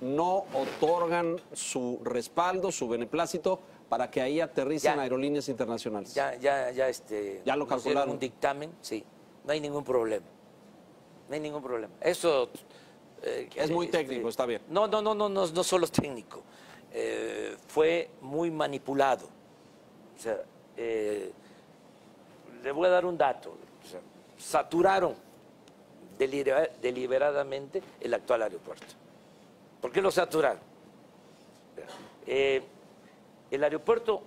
no otorgan su respaldo, su beneplácito para que ahí aterricen Ya. aerolíneas internacionales? Ya Ya lo nos dieron calcularon. un dictamen, sí. No hay ningún problema. No hay ningún problema. Eso Es muy técnico, está bien. No solo técnico. Fue muy manipulado. O sea, le voy a dar un dato. O sea, saturaron deliberadamente el actual aeropuerto. ¿Por qué lo saturaron? El aeropuerto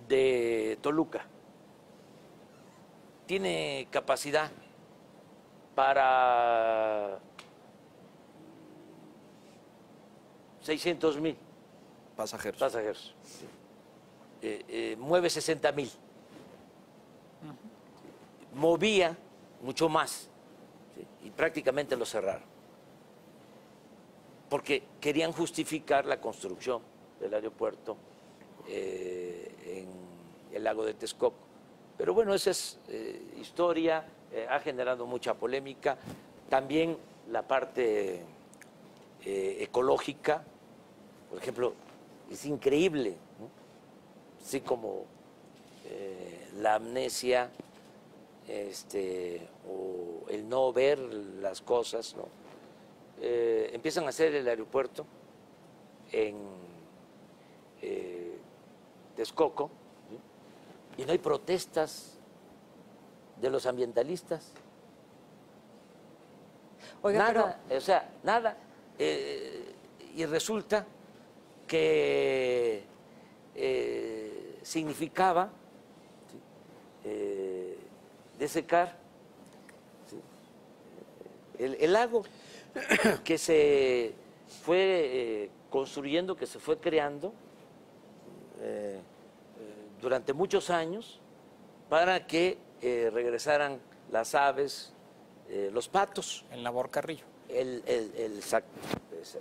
de Toluca tiene capacidad para 600,000 Pasajeros. pasajeros. Mueve 60,000. Movía mucho más, ¿sí?, y prácticamente lo cerraron. Porque querían justificar la construcción del aeropuerto en el lago de Texcoco. Pero bueno, esa es historia, ha generado mucha polémica. También la parte ecológica, por ejemplo, es increíble, ¿no? Así como la amnesia, o el no ver las cosas, ¿no? Empiezan a hacer el aeropuerto en Texcoco, ¿sí?, y no hay protestas de los ambientalistas. Oiga, Nada, o sea, nada. Y resulta que significaba, ¿sí?, desecar, ¿sí?, el lago que se fue construyendo, que se fue creando durante muchos años para que regresaran las aves, los patos. En Labor Carrillo.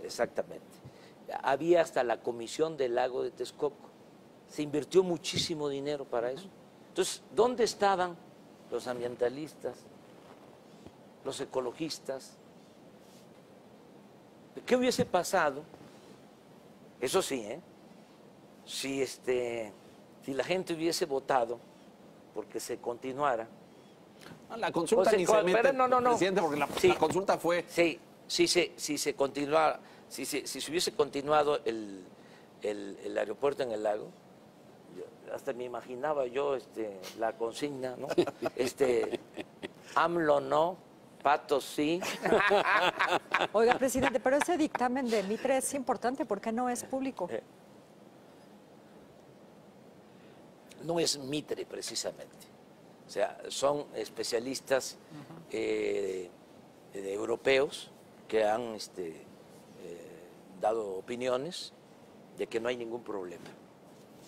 Exactamente. Había hasta la comisión del lago de Texcoco. Se invirtió muchísimo dinero para eso. Entonces, ¿dónde estaban los ambientalistas, los ecologistas? ¿Qué hubiese pasado? Eso sí, si la gente hubiese votado porque se continuara. La consulta ni se mete, presidente, porque la consulta fue... Si se continuara, si se hubiese continuado el aeropuerto en el lago, hasta me imaginaba yo la consigna, ¿no? AMLO no, patos sí. Oiga, presidente, pero ese dictamen de Mitre es importante porque no es público. No es Mitre, precisamente. O sea, son especialistas europeos que han dado opiniones de que no hay ningún problema.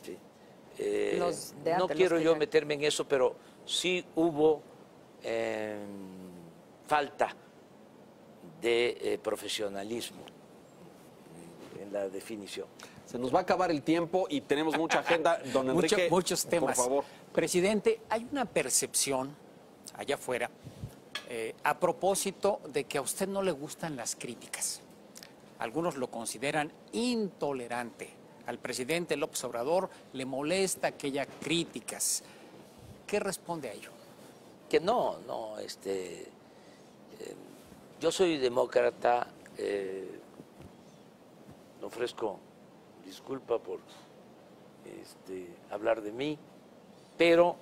¿Sí? No quiero yo meterme en eso, pero sí hubo falta de profesionalismo en la definición. Se nos va a acabar el tiempo y tenemos mucha agenda. Don Enrique, muchos temas. por favor. Presidente, hay una percepción allá afuera a propósito de que a usted no le gustan las críticas. Algunos lo consideran intolerante. Al presidente López Obrador le molesta que haya críticas. ¿Qué responde a ello? Que no, yo soy demócrata, ofrezco disculpa por hablar de mí, pero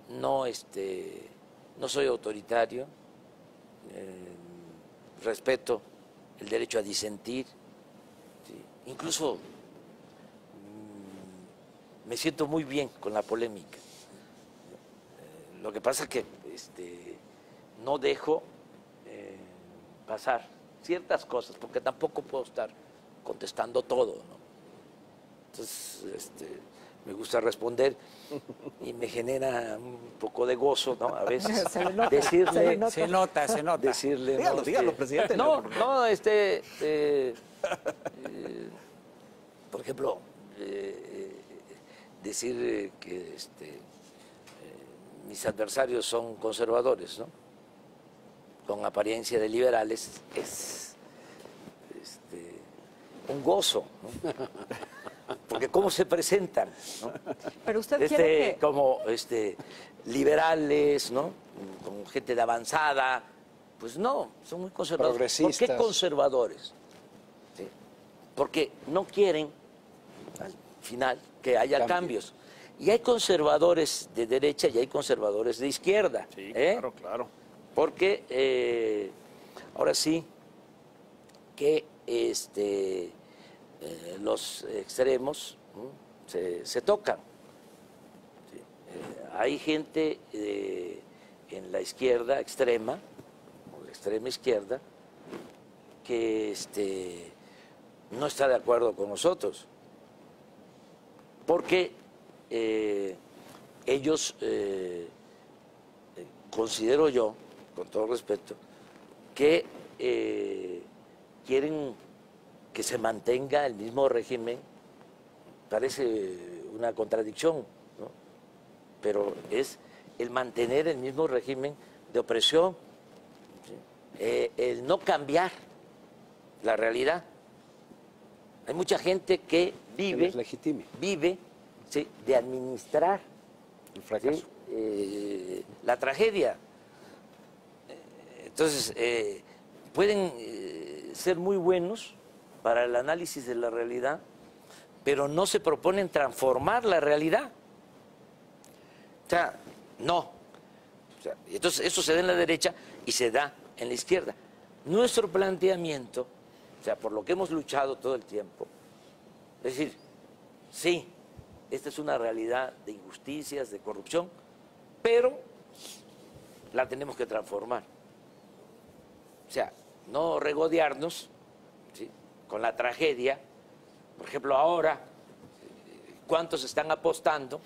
no soy autoritario, respeto el derecho a disentir, ¿sí? Incluso me siento muy bien con la polémica. Lo que pasa es que no dejo pasar ciertas cosas, porque tampoco puedo estar contestando todo, ¿no? Entonces, me gusta responder y me genera un poco de gozo, ¿no? A veces decirle, se nota. Decirle, dígalo, presidente. Por ejemplo, decir que mis adversarios son conservadores, ¿no? Con apariencia de liberales, es un gozo, ¿no? Porque cómo se presentan, ¿no? Pero usted quiere que... como liberales, ¿no? Como gente de avanzada, pues no, son muy conservadores. Progresistas. ¿Por qué conservadores? ¿Sí? Porque no quieren al final que haya cambios. Y hay conservadores de derecha y hay conservadores de izquierda. Sí, claro. Porque ahora sí que los extremos, ¿no? se tocan. ¿Sí? Hay gente en la izquierda extrema, o la extrema izquierda, que no está de acuerdo con nosotros, porque ellos, considero yo, con todo respeto, que quieren que se mantenga el mismo régimen. Parece una contradicción, ¿no? Pero es el mantener el mismo régimen de opresión, ¿sí? El no cambiar la realidad. Hay mucha gente que vive ¿sí? de administrar el fracaso, ¿sí? La tragedia. Entonces, pueden ser muy buenos para el análisis de la realidad, pero no se proponen transformar la realidad. O sea, no. O sea, entonces, eso se da en la derecha y se da en la izquierda. Nuestro planteamiento, o sea, por lo que hemos luchado todo el tiempo, es decir, sí, esta es una realidad de injusticias, de corrupción, pero la tenemos que transformar. O sea, no regodearnos, ¿sí? Con la tragedia. Por ejemplo, ahora, cuántos están apostando,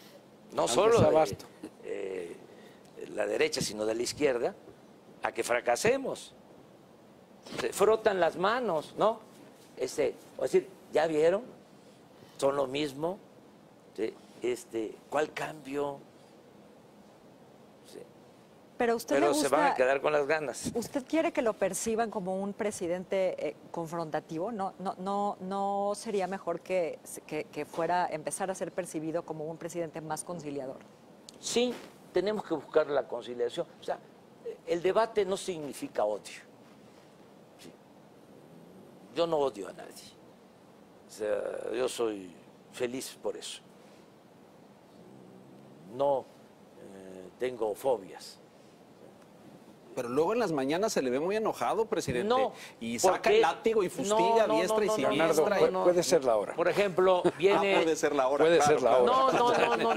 no Al solo desabasto. de la derecha, sino de la izquierda, a que fracasemos. Se frotan las manos, ¿no? O decir, ¿ya vieron? Son lo mismo. ¿Sí? ¿Cuál cambio? Sí. Pero a usted le Pero gusta, se van a quedar con las ganas. ¿usted quiere que lo perciban como un presidente confrontativo? ¿No sería mejor que fuera empezar a ser percibido como un presidente más conciliador? Sí, tenemos que buscar la conciliación. O sea, el debate no significa odio. Sí. Yo no odio a nadie. O sea, yo soy feliz por eso. No tengo fobias. Pero luego en las mañanas se le ve muy enojado, presidente. No, y saca porque- el látigo y fustiga No, diestra y Leonardo, siniestra. puede ser la hora. Por ejemplo, viene... Puede ser la hora. Puede claro, ser la claro.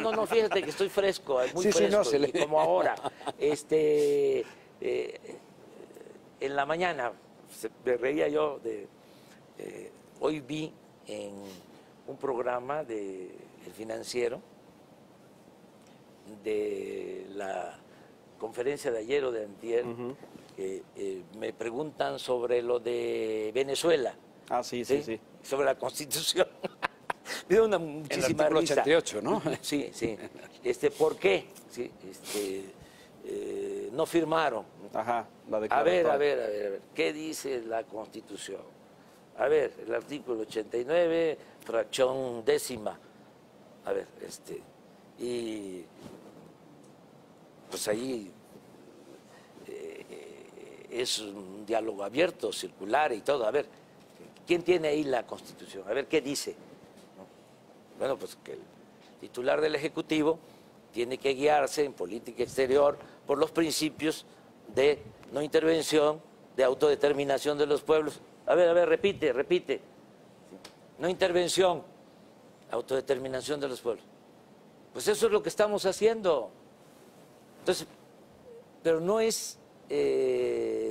hora. No, fíjate que estoy fresco, muy Sí, sí, fresco, no, se le- y como ahora. En la mañana me reía yo hoy vi en un programa de El Financiero de la conferencia de ayer o de antier, me preguntan sobre lo de Venezuela. Ah, sí, sí, sí. Sobre la Constitución. Me dio una El muchísima artículo risa. 88, ¿no? Sí, sí. ¿Por qué? Sí, no firmaron. Ajá, la A declaratoria. ver. ¿Qué dice la Constitución? A ver, el artículo 89, fracción décima. A ver, y pues ahí es un diálogo abierto, circular y todo. A ver, ¿quién tiene ahí la Constitución? A ver, ¿qué dice? ¿No? Bueno, pues que el titular del Ejecutivo tiene que guiarse en política exterior por los principios de no intervención, de autodeterminación de los pueblos. A ver, repite. No intervención, autodeterminación de los pueblos. Pues eso es lo que estamos haciendo. Entonces, pero no es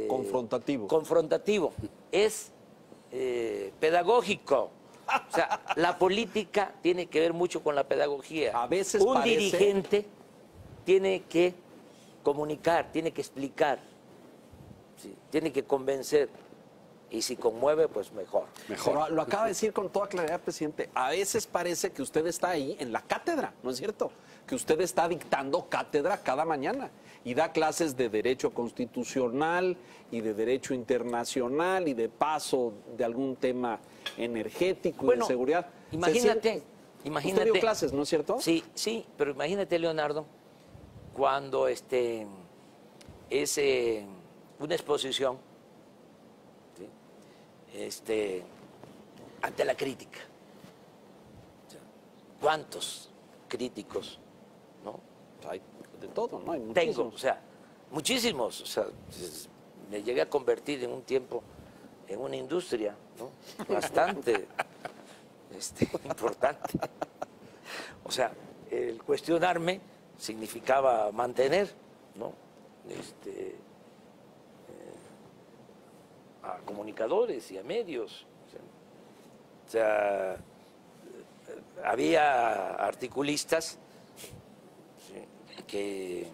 Confrontativo. es pedagógico. O sea, la política tiene que ver mucho con la pedagogía. A veces un parece- dirigente tiene que comunicar, tiene que explicar, ¿sí? Tiene que convencer. Y si conmueve, pues mejor. Pero lo acaba de decir con toda claridad, presidente. A veces parece que usted está ahí en la cátedra, ¿no es cierto? Que usted está dictando cátedra cada mañana y da clases de derecho constitucional y de derecho internacional y de paso de algún tema energético y Bueno, de seguridad. imagínate. Usted dio clases, ¿no es cierto? Sí, pero imagínate, Leonardo, cuando es una exposición, ¿sí? Ante la crítica. O sea, ¿cuántos críticos, no? Hay de todo, ¿no? Hay Tengo, muchísimos. o sea, muchísimos. O sea, me llegué a convertir en un tiempo en una industria, ¿no? Bastante importante. O sea, el cuestionarme significaba mantener, ¿no? A comunicadores y a medios. O sea, había articulistas, ¿sí? Que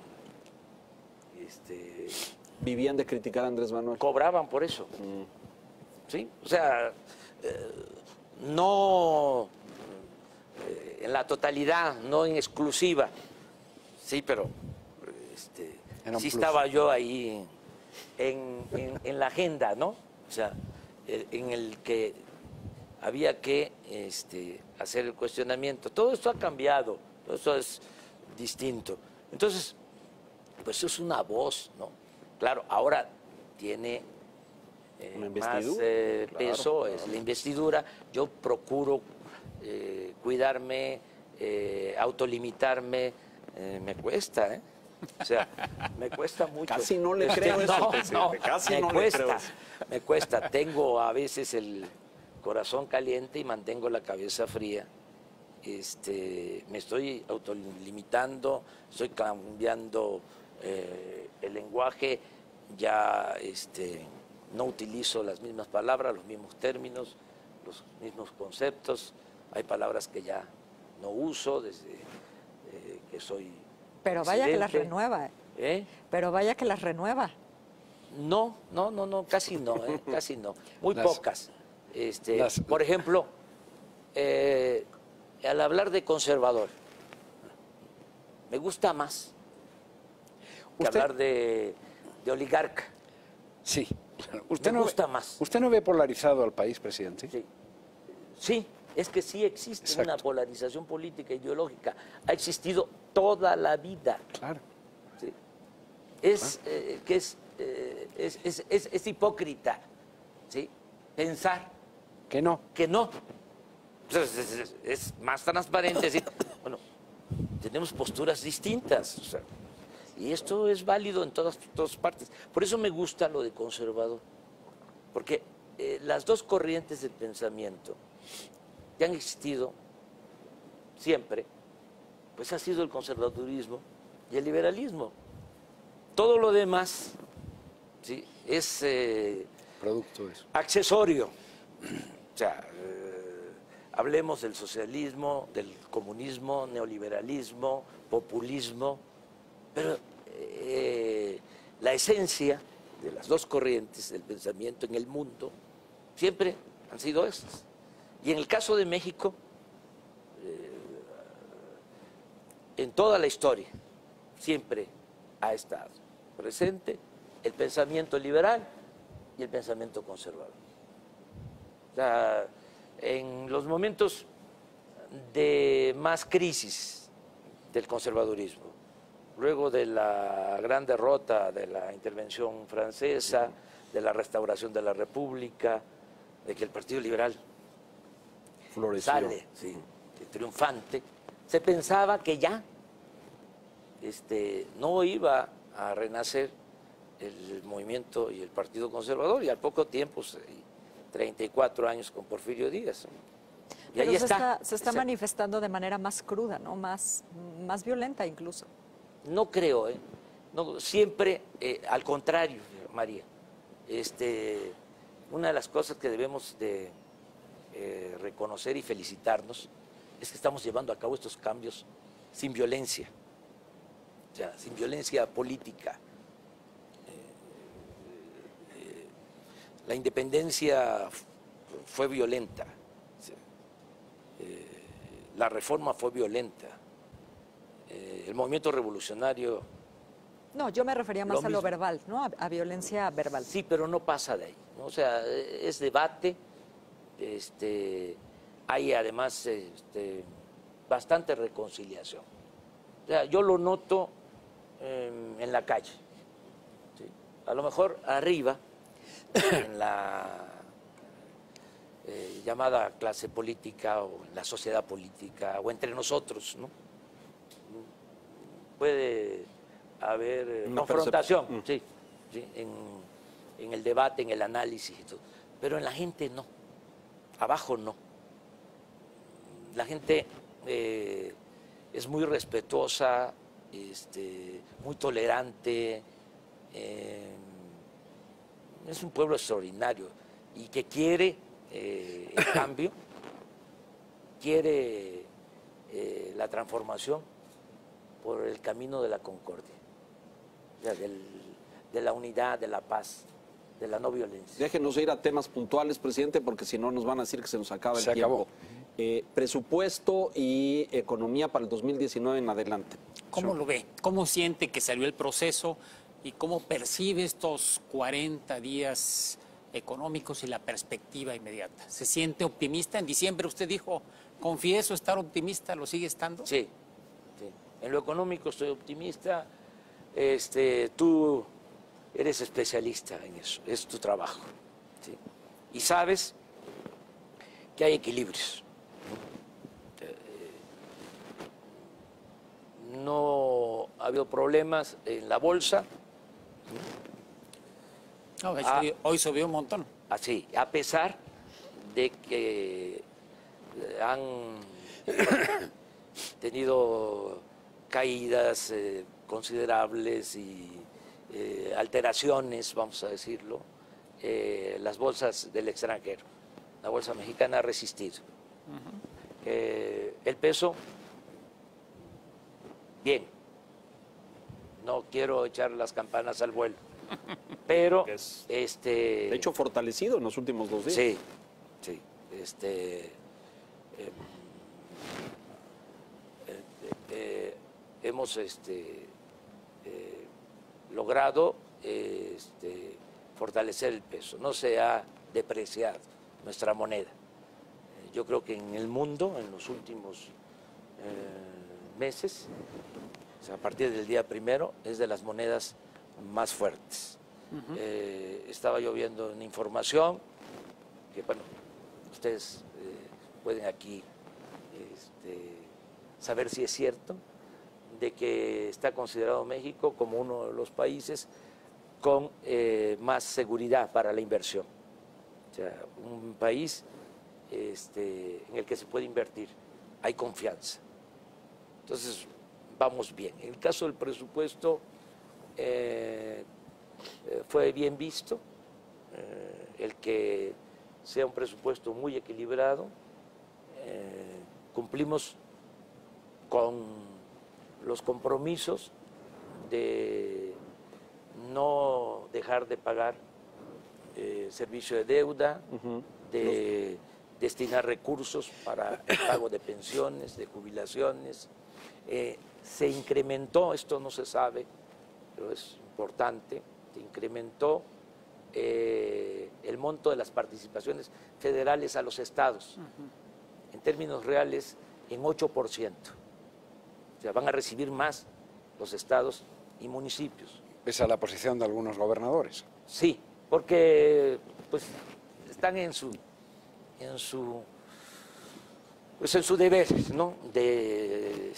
Vivían de criticar a Andrés Manuel. cobraban por eso. ¿Sí? O sea, no en la totalidad, no en exclusiva. Sí, pero Era un sí plus. estaba yo ahí en la agenda, ¿no? O sea, en el que había que hacer el cuestionamiento. Todo esto ha cambiado, todo esto es distinto. Entonces, pues es una voz, ¿no? Claro, ahora tiene Una más investidura, peso, claro. es la investidura. Yo procuro cuidarme, autolimitarme, me cuesta, ¿eh? O sea, me cuesta mucho. Casi no le creo eso, presidente, casi me no le cuesta, creo eso. me cuesta. Tengo a veces el corazón caliente y mantengo la cabeza fría. Me estoy autolimitando, estoy cambiando el lenguaje, ya no utilizo las mismas palabras, los mismos términos, los mismos conceptos. Hay palabras que ya no uso desde que soy Pero vaya que las presidente. renueva. ¿Eh? Pero vaya que las renueva. No, casi no, casi no. Muy Las- pocas. Por ejemplo, al hablar de conservador, me gusta más que Usted- hablar de oligarca. Sí, claro. Me gusta más. ¿Usted no ve polarizado al país, presidente? Sí. Sí, es que sí existe Exacto. una polarización política ideológica. Ha existido toda la vida. Claro. ¿Sí? Es hipócrita, ¿sí? Pensar Que no. que no. Entonces, es más transparente decir, bueno, tenemos posturas distintas. O sea, y esto es válido en todas partes. Por eso me gusta lo de conservador. Porque las dos corrientes de pensamiento que han existido siempre, pues ha sido el conservadurismo y el liberalismo. Todo lo demás, ¿sí?, es Producto de eso. accesorio. O sea, hablemos del socialismo, del comunismo, neoliberalismo, populismo, pero la esencia de las dos corrientes del pensamiento en el mundo siempre han sido estas. Y en el caso de México, en toda la historia, siempre ha estado presente el pensamiento liberal y el pensamiento conservador. O sea, en los momentos de más crisis del conservadurismo, luego de la gran derrota de la intervención francesa, de la restauración de la República, de que el Partido Liberal Floreció. sale, sí, triunfante, se pensaba que ya no iba a renacer el movimiento y el Partido Conservador, y al poco tiempo, 34 años con Porfirio Díaz. Y Pero ahí se está Exacto. manifestando de manera más cruda, ¿no? Más violenta incluso. No creo, no, siempre, al contrario, María. Una de las cosas que debemos de reconocer y felicitarnos es que estamos llevando a cabo estos cambios sin violencia, o sea, sin violencia política. La independencia fue violenta, la reforma fue violenta, el movimiento revolucionario. No, yo me refería más a lo mismo. verbal, ¿no? A violencia verbal. Sí, pero no pasa de ahí, ¿no? O sea, es debate, hay además bastante reconciliación. O sea, yo lo noto en la calle, ¿sí? A lo mejor arriba, en la llamada clase política o en la sociedad política o entre nosotros, ¿no? Puede haber Una confrontación, sí, en el debate, en el análisis y todo, pero en la gente no, abajo no. La gente es muy respetuosa, muy tolerante, es un pueblo extraordinario y que quiere, en cambio, quiere la transformación por el camino de la concordia, o sea, de la unidad, de la paz, de la no violencia. Déjenos ir a temas puntuales, presidente, porque si no nos van a decir que se nos acaba el Se tiempo. acabó. Presupuesto y economía para el 2019 en adelante. ¿Cómo lo ve? ¿Cómo siente que salió el proceso y cómo percibe estos 40 días económicos y la perspectiva inmediata? ¿Se siente optimista? En diciembre usted dijo, confieso estar optimista, ¿lo sigue estando? Sí, sí. En lo económico estoy optimista. Tú eres especialista en eso, es tu trabajo, ¿sí? Y sabes que hay equilibrios. No ha habido problemas en la bolsa, No, hoy subió un montón. así, a pesar de que han tenido caídas considerables y alteraciones, vamos a decirlo, las bolsas del extranjero. La bolsa mexicana ha resistido. El peso, bien, no quiero echar las campanas al vuelo, pero de hecho fortalecido en los últimos 2 días. Sí, sí, hemos logrado fortalecer el peso, no se ha depreciado nuestra moneda. Yo creo que en el mundo, en los últimos meses, o sea, a partir del día 1, es de las monedas más fuertes. Estaba yo viendo una información que, bueno, ustedes pueden aquí saber si es cierto, de que está considerado México como uno de los países con más seguridad para la inversión. O sea, un país en el que se puede invertir, hay confianza. Entonces, vamos bien. En el caso del presupuesto, fue bien visto el que sea un presupuesto muy equilibrado. Cumplimos con los compromisos de no dejar de pagar servicio de deuda, de destinar recursos para el pago de pensiones, de jubilaciones. Se incrementó, esto no se sabe, pero es importante, se incrementó el monto de las participaciones federales a los estados, en términos reales, en 8%. O sea, van a recibir más los estados y municipios. Pese a la posición de algunos gobernadores. Sí, porque pues están en su deber, ¿no?, de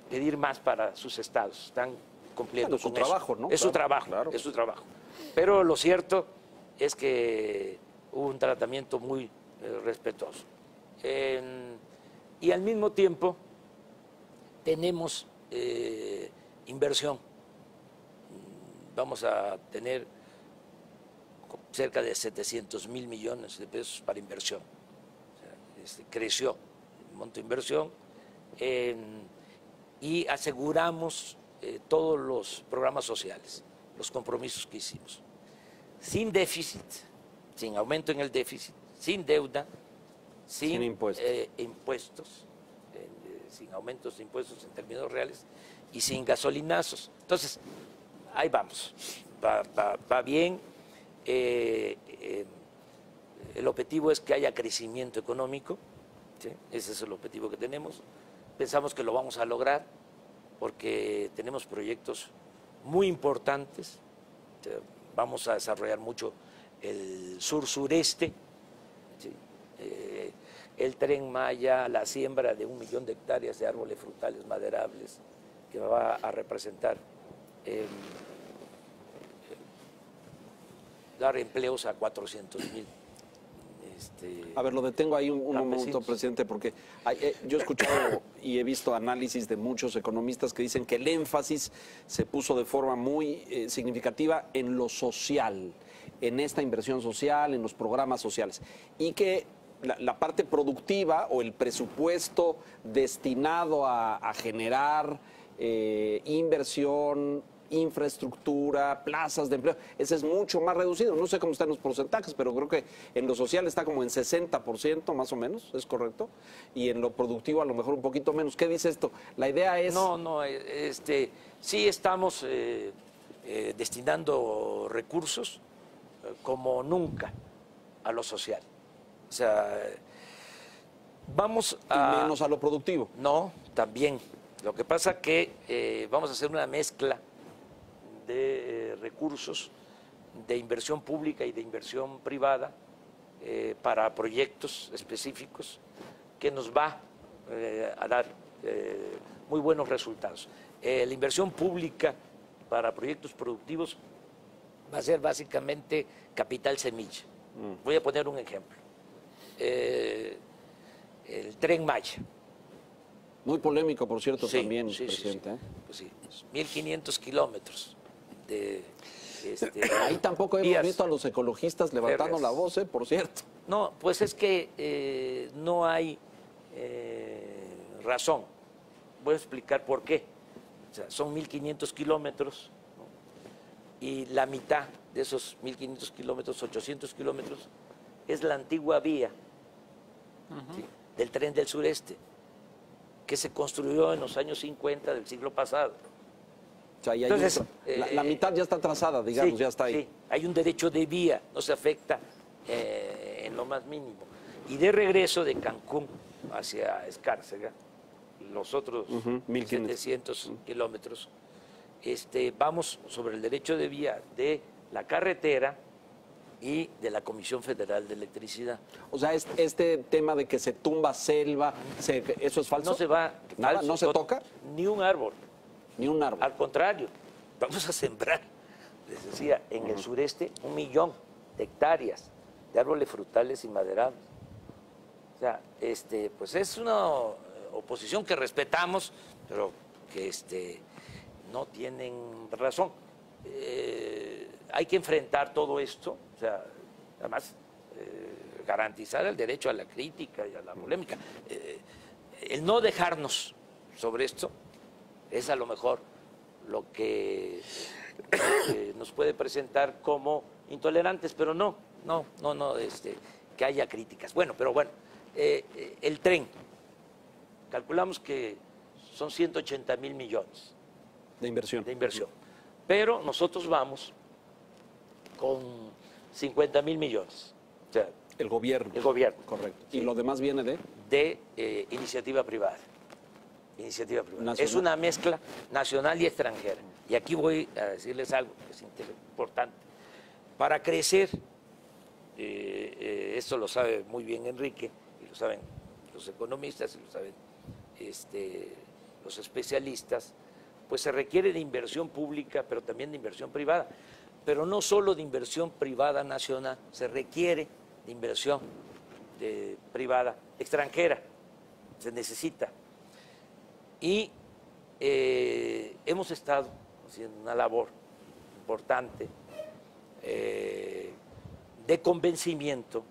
pedir más para sus estados. Están cumpliendo su con trabajo, eso. ¿no? Es su trabajo, claro. es su trabajo. Pero lo cierto es que hubo un tratamiento muy respetuoso. Y al mismo tiempo tenemos inversión. Vamos a tener cerca de 700,000 millones de pesos para inversión. O sea, creció el monto de inversión y aseguramos todos los programas sociales, los compromisos que hicimos. Sin déficit, sin aumento en el déficit, sin deuda, sin impuestos, sin aumentos de impuestos en términos reales y sin gasolinazos. Entonces, ahí vamos, va bien. El objetivo es que haya crecimiento económico, ¿sí? Ese es el objetivo que tenemos. Pensamos que lo vamos a lograr porque tenemos proyectos muy importantes. Vamos a desarrollar mucho el sur-sureste, ¿sí? El Tren Maya, la siembra de 1 millón de hectáreas de árboles frutales maderables, que va a representar dar empleos a 400,000. A ver, lo detengo ahí un momento, presidente, porque yo he escuchado y he visto análisis de muchos economistas que dicen que el énfasis se puso de forma muy significativa en lo social, en esta inversión social, en los programas sociales, y que la parte productiva o el presupuesto destinado a generar inversión, infraestructura, plazas de empleo, ese es mucho más reducido. No sé cómo están los porcentajes, pero creo que en lo social está como en 60% más o menos, ¿es correcto? Y en lo productivo a lo mejor un poquito menos. ¿Qué dice esto? La idea es... No, sí estamos destinando recursos como nunca a lo social. O sea, vamos a... Y menos a lo productivo. No, también. Lo que pasa que vamos a hacer una mezcla de recursos de inversión pública y de inversión privada para proyectos específicos que nos va a dar muy buenos resultados. La inversión pública para proyectos productivos va a ser básicamente capital semilla. Voy a poner un ejemplo. El Tren Maya. Muy polémico, por cierto, Sí, también, sí, presidente. Sí. Pues sí, 1.500 kilómetros de... Ahí tampoco hemos vías. visto a los ecologistas levantando Férreas. la voz, por cierto. No, pues es que no hay razón. Voy a explicar por qué. O sea, son 1.500 kilómetros, ¿no? Y la mitad de esos 1.500 kilómetros, 800 kilómetros, es la antigua vía ¿sí? del tren del sureste, que se construyó en los años 50 del siglo pasado. O sea, y hay Entonces, la mitad ya está trazada, digamos, sí, ya está ahí. Sí, hay un derecho de vía, no se afecta en lo más mínimo. Y de regreso de Cancún hacia Escárcega, los otros 1.700 kilómetros, vamos sobre el derecho de vía de la carretera y de la Comisión Federal de Electricidad. O sea, este tema de que se tumba selva, ¿eso es falso? No se va, ¿Nada? falso, ¿No se toca? Ni un árbol. Ni un árbol. Al contrario, vamos a sembrar, les decía, en el sureste 1 millón de hectáreas de árboles frutales y maderables. O sea, pues es una oposición que respetamos, pero que no tienen razón. Hay que enfrentar todo esto, o sea, además garantizar el derecho a la crítica y a la polémica. El no dejarnos sobre esto es a lo mejor lo que nos puede presentar como intolerantes, pero no, que haya críticas. Bueno, pero bueno, el tren, calculamos que son 180,000 millones De inversión. pero nosotros vamos con 50,000 millones, o sea, El gobierno. el gobierno. Correcto. Sí. ¿Y lo demás viene de? De iniciativa privada. Iniciativa privada. Nacional. Es una mezcla nacional y extranjera. Y aquí voy a decirles algo que es importante. Para crecer, esto lo sabe muy bien Enrique, y lo saben los economistas, y lo saben los especialistas, pues se requiere de inversión pública, pero también de inversión privada. Pero no solo de inversión privada nacional, se requiere de inversión privada extranjera, se necesita. Y hemos estado haciendo una labor importante de convencimiento,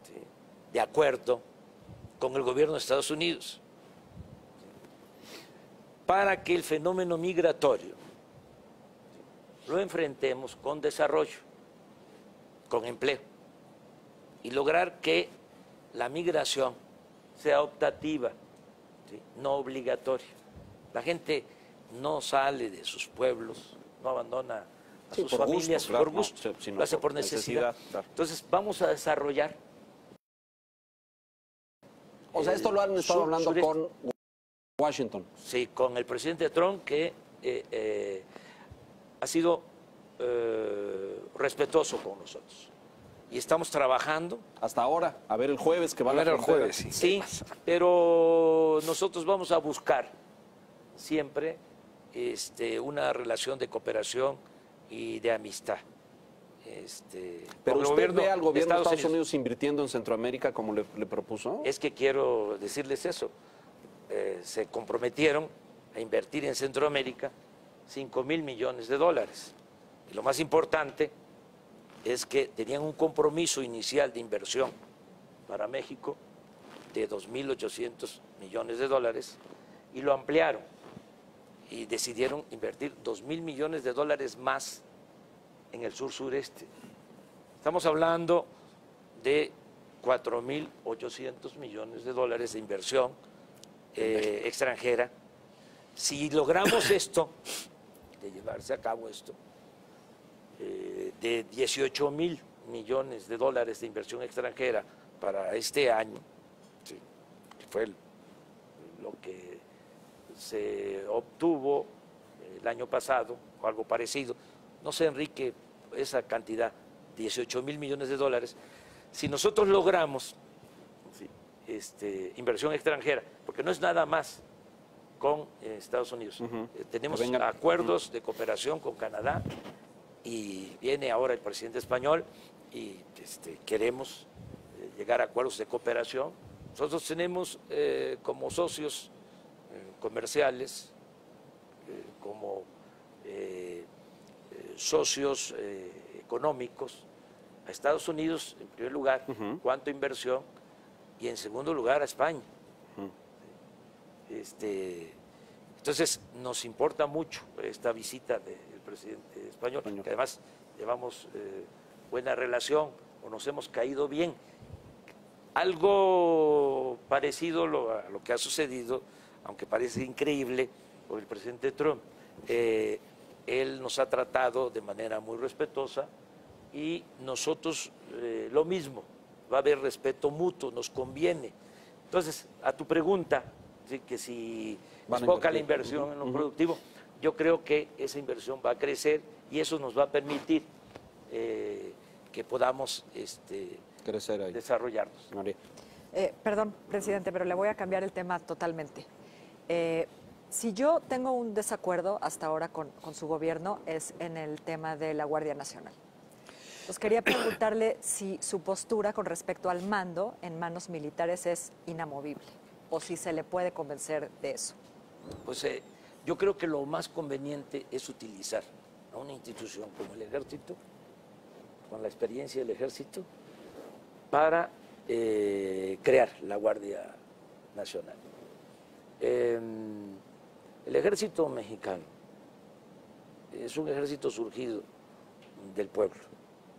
¿sí? de acuerdo con el gobierno de Estados Unidos, para que el fenómeno migratorio lo enfrentemos con desarrollo, con empleo, y lograr que la migración sea optativa, ¿sí? no obligatoria. La gente no sale de sus pueblos, no abandona a sus familias gusto, claro, por gusto, no, sino lo hace por necesidad. claro. Entonces vamos a desarrollar. O sea, esto lo han estado hablando sureste. con Washington. Sí, con el presidente Trump, que ha sido respetuoso con nosotros. Y estamos trabajando. Hasta ahora, a ver el jueves que va a ver la el frontera. jueves, sí. Sí, pero nosotros vamos a buscar siempre una relación de cooperación y de amistad. Pero con el usted ve al gobierno de Estados Unidos. Unidos invirtiendo en Centroamérica como le propuso. Es que quiero decirles eso. Se comprometieron a invertir en Centroamérica 5,000 millones de dólares. Y lo más importante es que tenían un compromiso inicial de inversión para México de 2.800 millones de dólares y lo ampliaron y decidieron invertir 2,000 millones de dólares más en el sur-sureste. Estamos hablando de 4.800 millones de dólares de inversión extranjera. Si logramos esto, de llevarse a cabo esto, de 18,000 millones de dólares de inversión extranjera para este año, ¿sí? que fue lo que se obtuvo el año pasado, o algo parecido, no sé, Enrique, esa cantidad, 18,000 millones de dólares, si nosotros logramos inversión extranjera, porque no es nada más con Estados Unidos. Tenemos acuerdos de cooperación con Canadá y viene ahora el presidente español y queremos llegar a acuerdos de cooperación. Nosotros tenemos como socios comerciales, como socios económicos a Estados Unidos, en primer lugar, cuanto a inversión, y en segundo lugar a España. Entonces, nos importa mucho esta visita del presidente español, que además llevamos buena relación o nos hemos caído bien. Algo parecido a lo que ha sucedido, aunque parece increíble, por el presidente Trump. Él nos ha tratado de manera muy respetuosa y nosotros lo mismo, va a haber respeto mutuo, nos conviene. Entonces, a tu pregunta, ¿sí?, que si es poca la inversión en lo productivo, yo creo que esa inversión va a crecer y eso nos va a permitir que podamos crecer ahí, desarrollarnos. María. Perdón, presidente, pero le voy a cambiar el tema totalmente. Si yo tengo un desacuerdo hasta ahora con su gobierno es en el tema de la Guardia Nacional. Entonces quería preguntarle si su postura con respecto al mando en manos militares es inamovible o si se le puede convencer de eso. Pues yo creo que lo más conveniente es utilizar a una institución como el Ejército, con la experiencia del Ejército, para crear la Guardia Nacional. El Ejército mexicano es un ejército surgido del pueblo,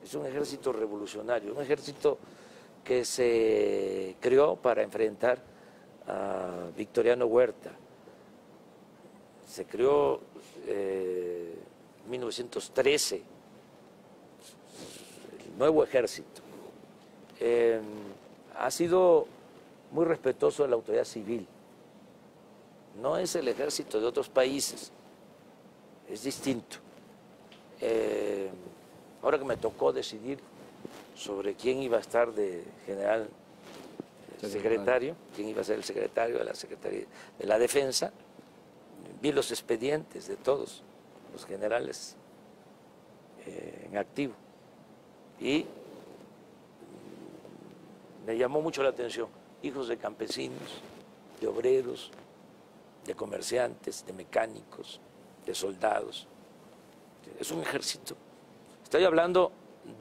es un ejército revolucionario, un ejército que se creó para enfrentar a Victoriano Huerta. Se creó en 1913, el nuevo ejército. Ha sido muy respetuoso de la autoridad civil. No es el ejército de otros países, es distinto. Ahora que me tocó decidir sobre quién iba a estar de general secretario, quién iba a ser el secretario de la Secretaría de la Defensa, vi los expedientes de todos los generales en activo y me llamó mucho la atención, hijos de campesinos, de obreros, de comerciantes, de mecánicos, de soldados. Es un ejército. Estoy hablando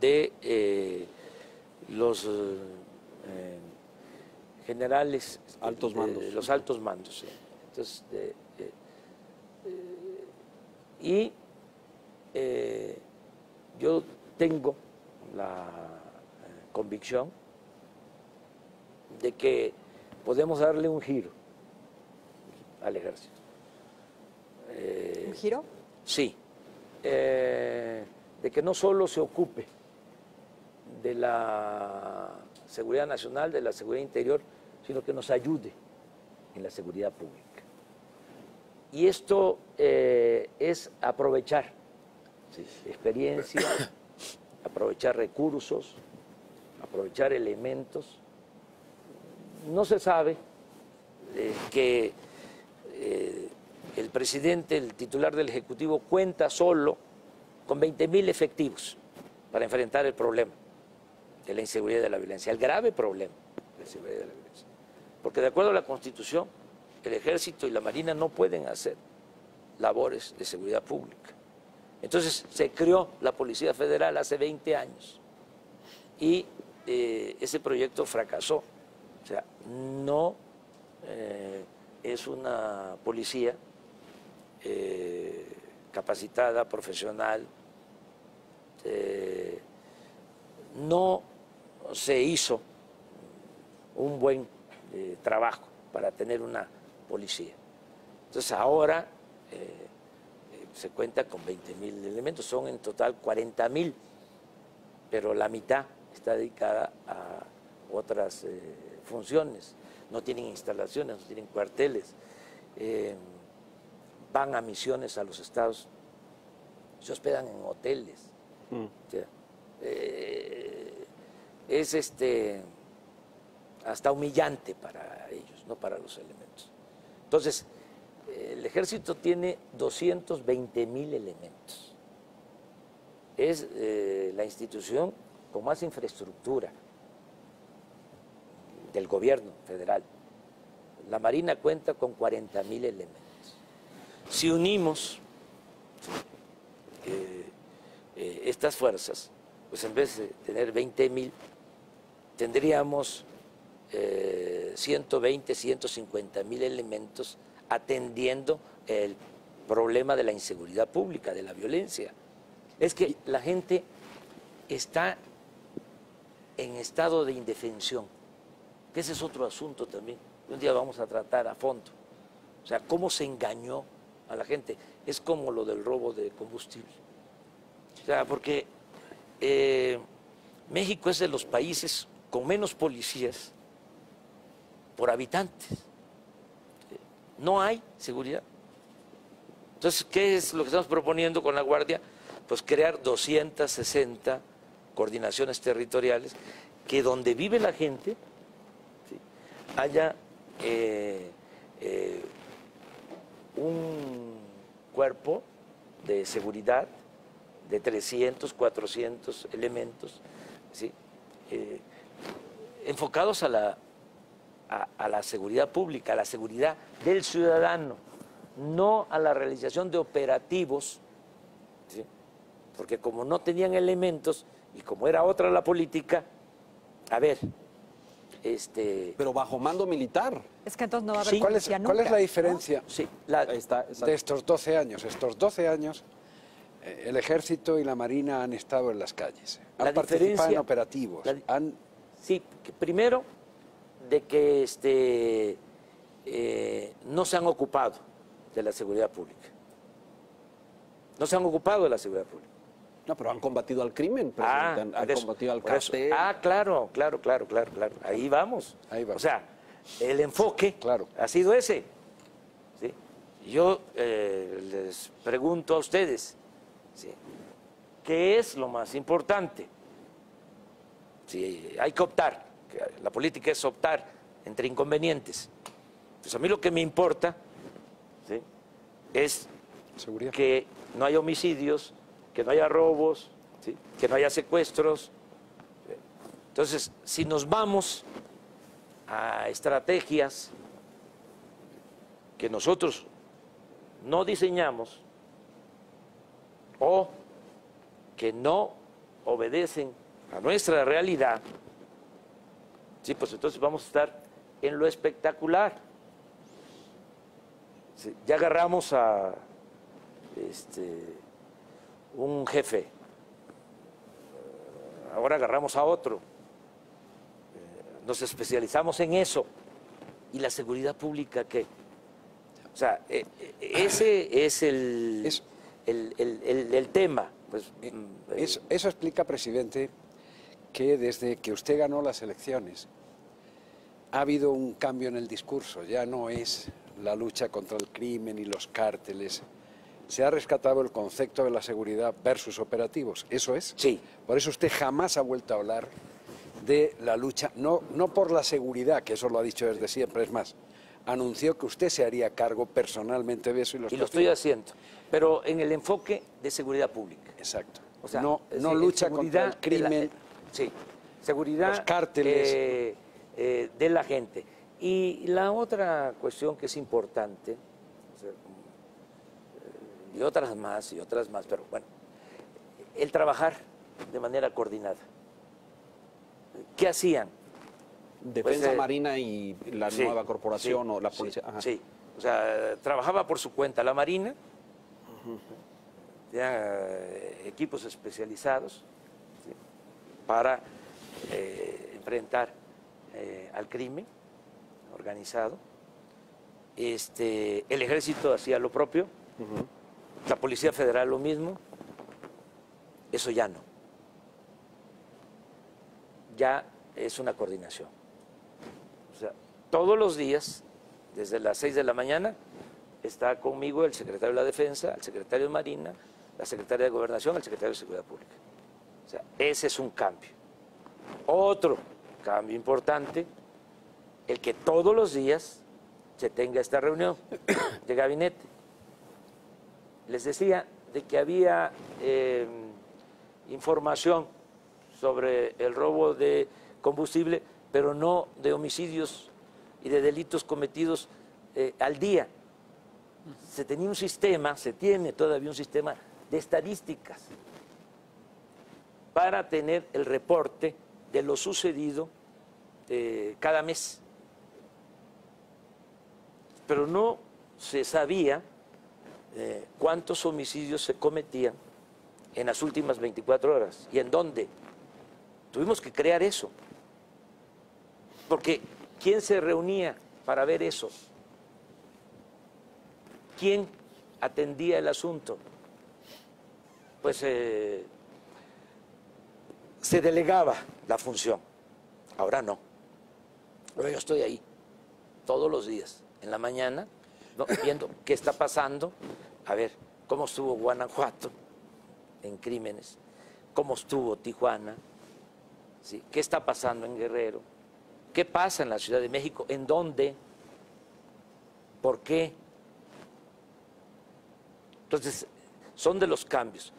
de los generales, altos mandos. los altos mandos. ¿Sí? Entonces, y yo tengo la convicción de que podemos darle un giro al ejército. ¿Un giro? Sí. De que no solo se ocupe de la seguridad nacional, de la seguridad interior, sino que nos ayude en la seguridad pública. Y esto es aprovechar experiencia, aprovechar recursos, aprovechar elementos. No se sabe que el presidente, el titular del Ejecutivo, cuenta solo con 20,000 efectivos para enfrentar el problema de la inseguridad y de la violencia, el grave problema de la inseguridad y de la violencia. Porque de acuerdo a la Constitución, el Ejército y la Marina no pueden hacer labores de seguridad pública. Entonces se creó la Policía Federal hace 20 años y ese proyecto fracasó. O sea, no es una policía capacitada, profesional, no se hizo un buen trabajo para tener una policía. Entonces ahora se cuenta con 20,000 elementos, son en total 40,000, pero la mitad está dedicada a otras funciones. No tienen instalaciones, no tienen cuarteles, van a misiones a los estados, se hospedan en hoteles. O sea, es hasta humillante para ellos, no para los elementos. Entonces, el ejército tiene 220,000 elementos. Es la institución con más infraestructura del gobierno federal. La Marina cuenta con 40,000 elementos. Si unimos estas fuerzas, pues en vez de tener 20,000, tendríamos 120, 150,000 elementos atendiendo el problema de la inseguridad pública, de la violencia. Es que la gente está en estado de indefensión, que ese es otro asunto también. Un día vamos a tratar a fondo. O sea, cómo se engañó a la gente. Es como lo del robo de combustible. O sea, porque México es de los países con menos policías por habitantes. No hay seguridad. Entonces, ¿qué es lo que estamos proponiendo con la Guardia? Pues crear 260 coordinaciones territoriales que donde vive la gente, ¿sí?, haya un cuerpo de seguridad de 300, 400 elementos, ¿sí?, enfocados a la seguridad pública, a la seguridad del ciudadano, no a la realización de operativos, ¿sí?, porque como no tenían elementos y como era otra la política, a ver, Pero bajo mando militar. Es que entonces no va a haber Sí. ¿Cuál es policía la nunca, diferencia sí, Ahí está, de estos 12 años? Estos 12 años, el Ejército y la Marina han estado en las calles, La han participado en diferencia- operativos, sí, que primero de que no se han ocupado de la seguridad pública. No se han ocupado de la seguridad pública. No, pero han combatido al crimen, presidente. Han por eso, combatido al por eso. cartel. Claro. Ahí vamos. Ahí vamos. O sea, el enfoque Claro. ha sido ese. ¿Sí? Yo les pregunto a ustedes, ¿sí?, ¿qué es lo más importante? Si hay que optar, que la política es optar entre inconvenientes. Pues a mí lo que me importa, ¿sí?, es seguridad. que no haya homicidios, que no haya robos, ¿sí?, que no haya secuestros. Entonces, si nos vamos a estrategias que nosotros no diseñamos o que no obedecen a nuestra realidad, sí, pues entonces vamos a estar en lo espectacular. Sí, ya agarramos a un jefe, ahora agarramos a otro, nos especializamos en eso. ¿Y la seguridad pública qué? O sea, ese es el tema. Pues, Eso explica, presidente, que desde que usted ganó las elecciones ha habido un cambio en el discurso. Ya no es la lucha contra el crimen y los cárteles. Se ha rescatado el concepto de la seguridad versus operativos. ¿Eso es? Sí. Por eso usted jamás ha vuelto a hablar de la lucha, no por la seguridad, que eso lo ha dicho desde siempre. Es más, anunció que usted se haría cargo personalmente de eso y lo estoy haciendo, pero en el enfoque de seguridad pública. Exacto. O sea, no es decir, lucha contra el crimen, sí, seguridad, los cárteles. De la gente. Y la otra cuestión que es importante, o sea, y otras más, pero bueno, el trabajar de manera coordinada. ¿Qué hacían? Defensa Pues, Marina y la sí, nueva corporación sí, o la policía. Sí, Ajá. sí. O sea, trabajaba por su cuenta la Marina, equipos especializados, ¿sí?, para enfrentar al crimen organizado. El Ejército hacía lo propio, la Policía Federal lo mismo. Eso ya no. Ya es una coordinación. O sea, todos los días, desde las 6 de la mañana, está conmigo el secretario de la Defensa, el secretario de Marina, la secretaria de Gobernación, el secretario de Seguridad Pública. O sea, ese es un cambio. Otro cambio importante, el que todos los días se tenga esta reunión de gabinete. Les decía de que había información sobre el robo de combustible, pero no de homicidios y de delitos cometidos al día. Se tenía un sistema, se tiene todavía un sistema de estadísticas para tener el reporte de lo sucedido cada mes. pero no se sabía cuántos homicidios se cometían en las últimas 24 horas y en dónde. Tuvimos que crear eso, porque ¿quién se reunía para ver eso? ¿Quién atendía el asunto? Pues se delegaba la función. Ahora no. Ahora yo estoy ahí todos los días, en la mañana, ¿no?, viendo qué está pasando. A ver, cómo estuvo Guanajuato en crímenes, cómo estuvo Tijuana, ¿sí?, qué está pasando en Guerrero, qué pasa en la Ciudad de México, en dónde, por qué. Entonces, son de los cambios.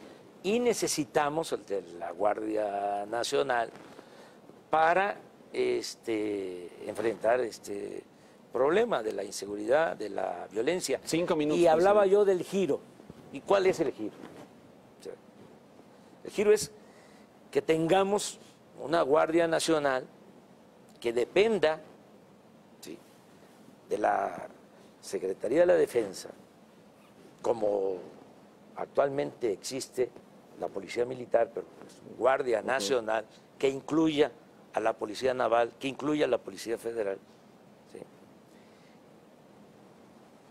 Y necesitamos el de la Guardia Nacional para enfrentar este problema de la inseguridad, de la violencia. 5 minutos. Y hablaba yo del giro. ¿Y cuál es el giro? O sea, el giro es que tengamos una Guardia Nacional que dependa, ¿sí?, de la Secretaría de la Defensa, como actualmente existe la Policía Militar, pero es una Guardia Nacional que incluya a la Policía Naval, que incluya a la Policía Federal, ¿sí?,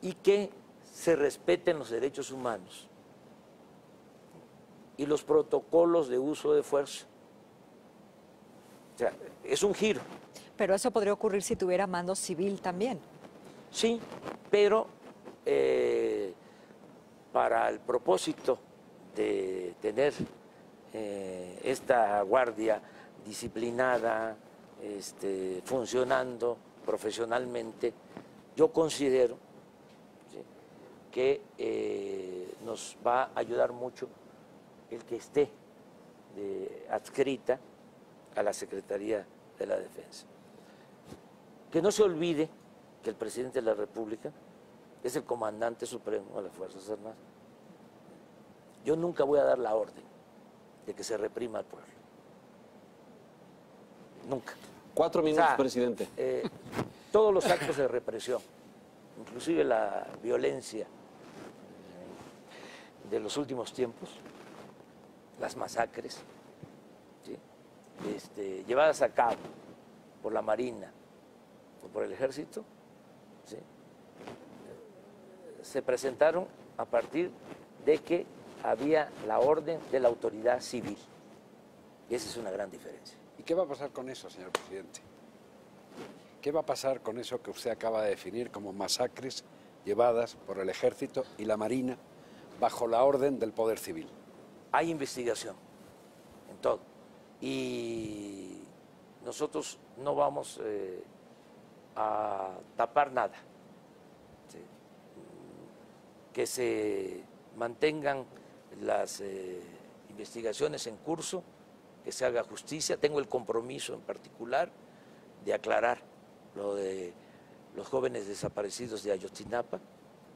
y que se respeten los derechos humanos y los protocolos de uso de fuerza. O sea, es un giro. Pero eso podría ocurrir si tuviera mando civil también. Sí, pero para el propósito de tener esta guardia disciplinada, funcionando profesionalmente, yo considero, ¿sí?, que nos va a ayudar mucho el que esté adscrita a la Secretaría de la Defensa. Que no se olvide que el presidente de la República es el comandante supremo de las Fuerzas Armadas. Yo nunca voy a dar la orden de que se reprima al pueblo. Nunca. 4 minutos, O sea, presidente. Todos los actos de represión, inclusive la violencia de los últimos tiempos, las masacres, ¿sí?, llevadas a cabo por la Marina o por el Ejército, ¿sí?, se presentaron a partir de que había la orden de la autoridad civil. Y esa es una gran diferencia. ¿Y qué va a pasar con eso, señor presidente? ¿Qué va a pasar con eso que usted acaba de definir como masacres llevadas por el Ejército y la Marina bajo la orden del Poder Civil? Hay investigación en todo. Y nosotros no vamos a tapar nada. ¿Sí? Que se mantengan las investigaciones en curso, que se haga justicia. Tengo el compromiso en particular de aclarar lo de los jóvenes desaparecidos de Ayotzinapa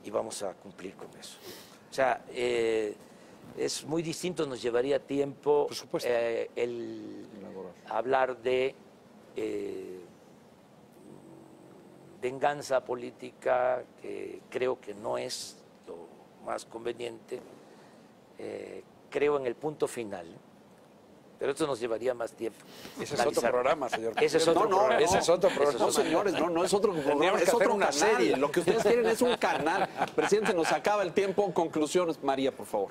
y vamos a cumplir con eso. O sea, es muy distinto, nos llevaría tiempo Por supuesto. el hablar de venganza política, que creo que no es lo más conveniente. Creo en el punto final, pero esto nos llevaría más tiempo. Ese es otro programa, señor Ese es presidente. otro programa. Ese es otro programa. No, señores, no es otro programa, Tendríamos que es hacer otro una canal. serie. Lo que ustedes quieren es un canal. Presidente, nos acaba el tiempo. Conclusiones, María, por favor.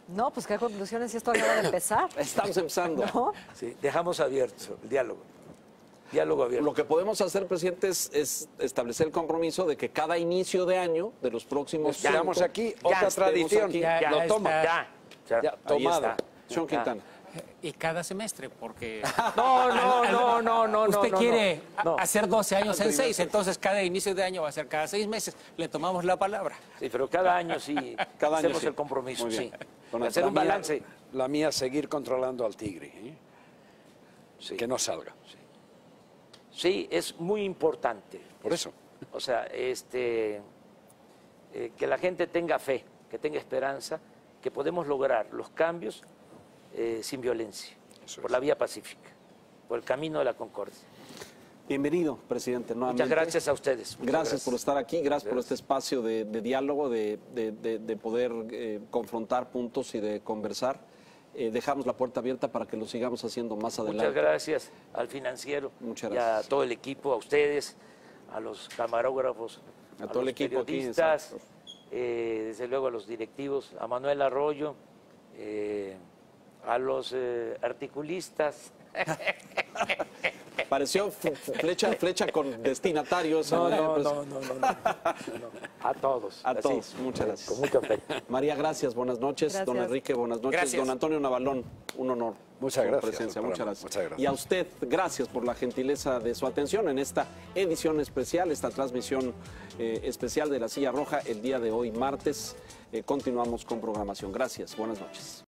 No, pues qué conclusiones si esto acaba de empezar. Estamos empezando. ¿No? Sí, dejamos abierto el diálogo. Diálogo abierto. Lo que podemos hacer, presidente, es establecer el compromiso de que cada inicio de año de los próximos Esperamos 5, aquí Ya otra estemos tradición. aquí. Ya Lo toma. está. Ya, Ya, ahí tomado. está. Sean Quintana. Y cada semestre, porque No. usted quiere no. hacer 12 años en 6, entonces cada inicio de año va a ser cada 6 meses. Le tomamos la palabra. Sí, pero cada año sí Cada año hacemos sí. el compromiso, Muy bien. sí. Don Hacer un La mía- balance. La mía, seguir controlando al tigre. Sí. Que no salga. Sí, es muy importante. Por eso. O sea, que la gente tenga fe, que tenga esperanza, que podemos lograr los cambios sin violencia, Eso por es. la vía pacífica, por el camino de la concordia. Bienvenido, presidente, nuevamente. Muchas gracias a ustedes. Muchas Gracias por estar aquí, gracias por este espacio de diálogo, de poder confrontar puntos y de conversar. Dejamos la puerta abierta para que lo sigamos haciendo más adelante. Muchas gracias al financiero Muchas y gracias. a todo el equipo, a ustedes, a los camarógrafos, A todo el los equipo aquí, periodistas, exacto. desde luego a los directivos, a Manuel Arroyo, a los articulistas. Pareció flecha con destinatarios. No. A todos. A así, todos, muchas gracias. Con mucho afecto. María, gracias, buenas noches. Gracias. Don Enrique, buenas noches. Gracias. Don Antonio Navalón, un honor. Muchas su gracias, presencia, doctora. muchas gracias. Muchas gracias. Y a usted, gracias por la gentileza de su atención en esta edición especial, esta transmisión especial de La Silla Roja el día de hoy, martes. Continuamos con programación. Gracias, buenas noches.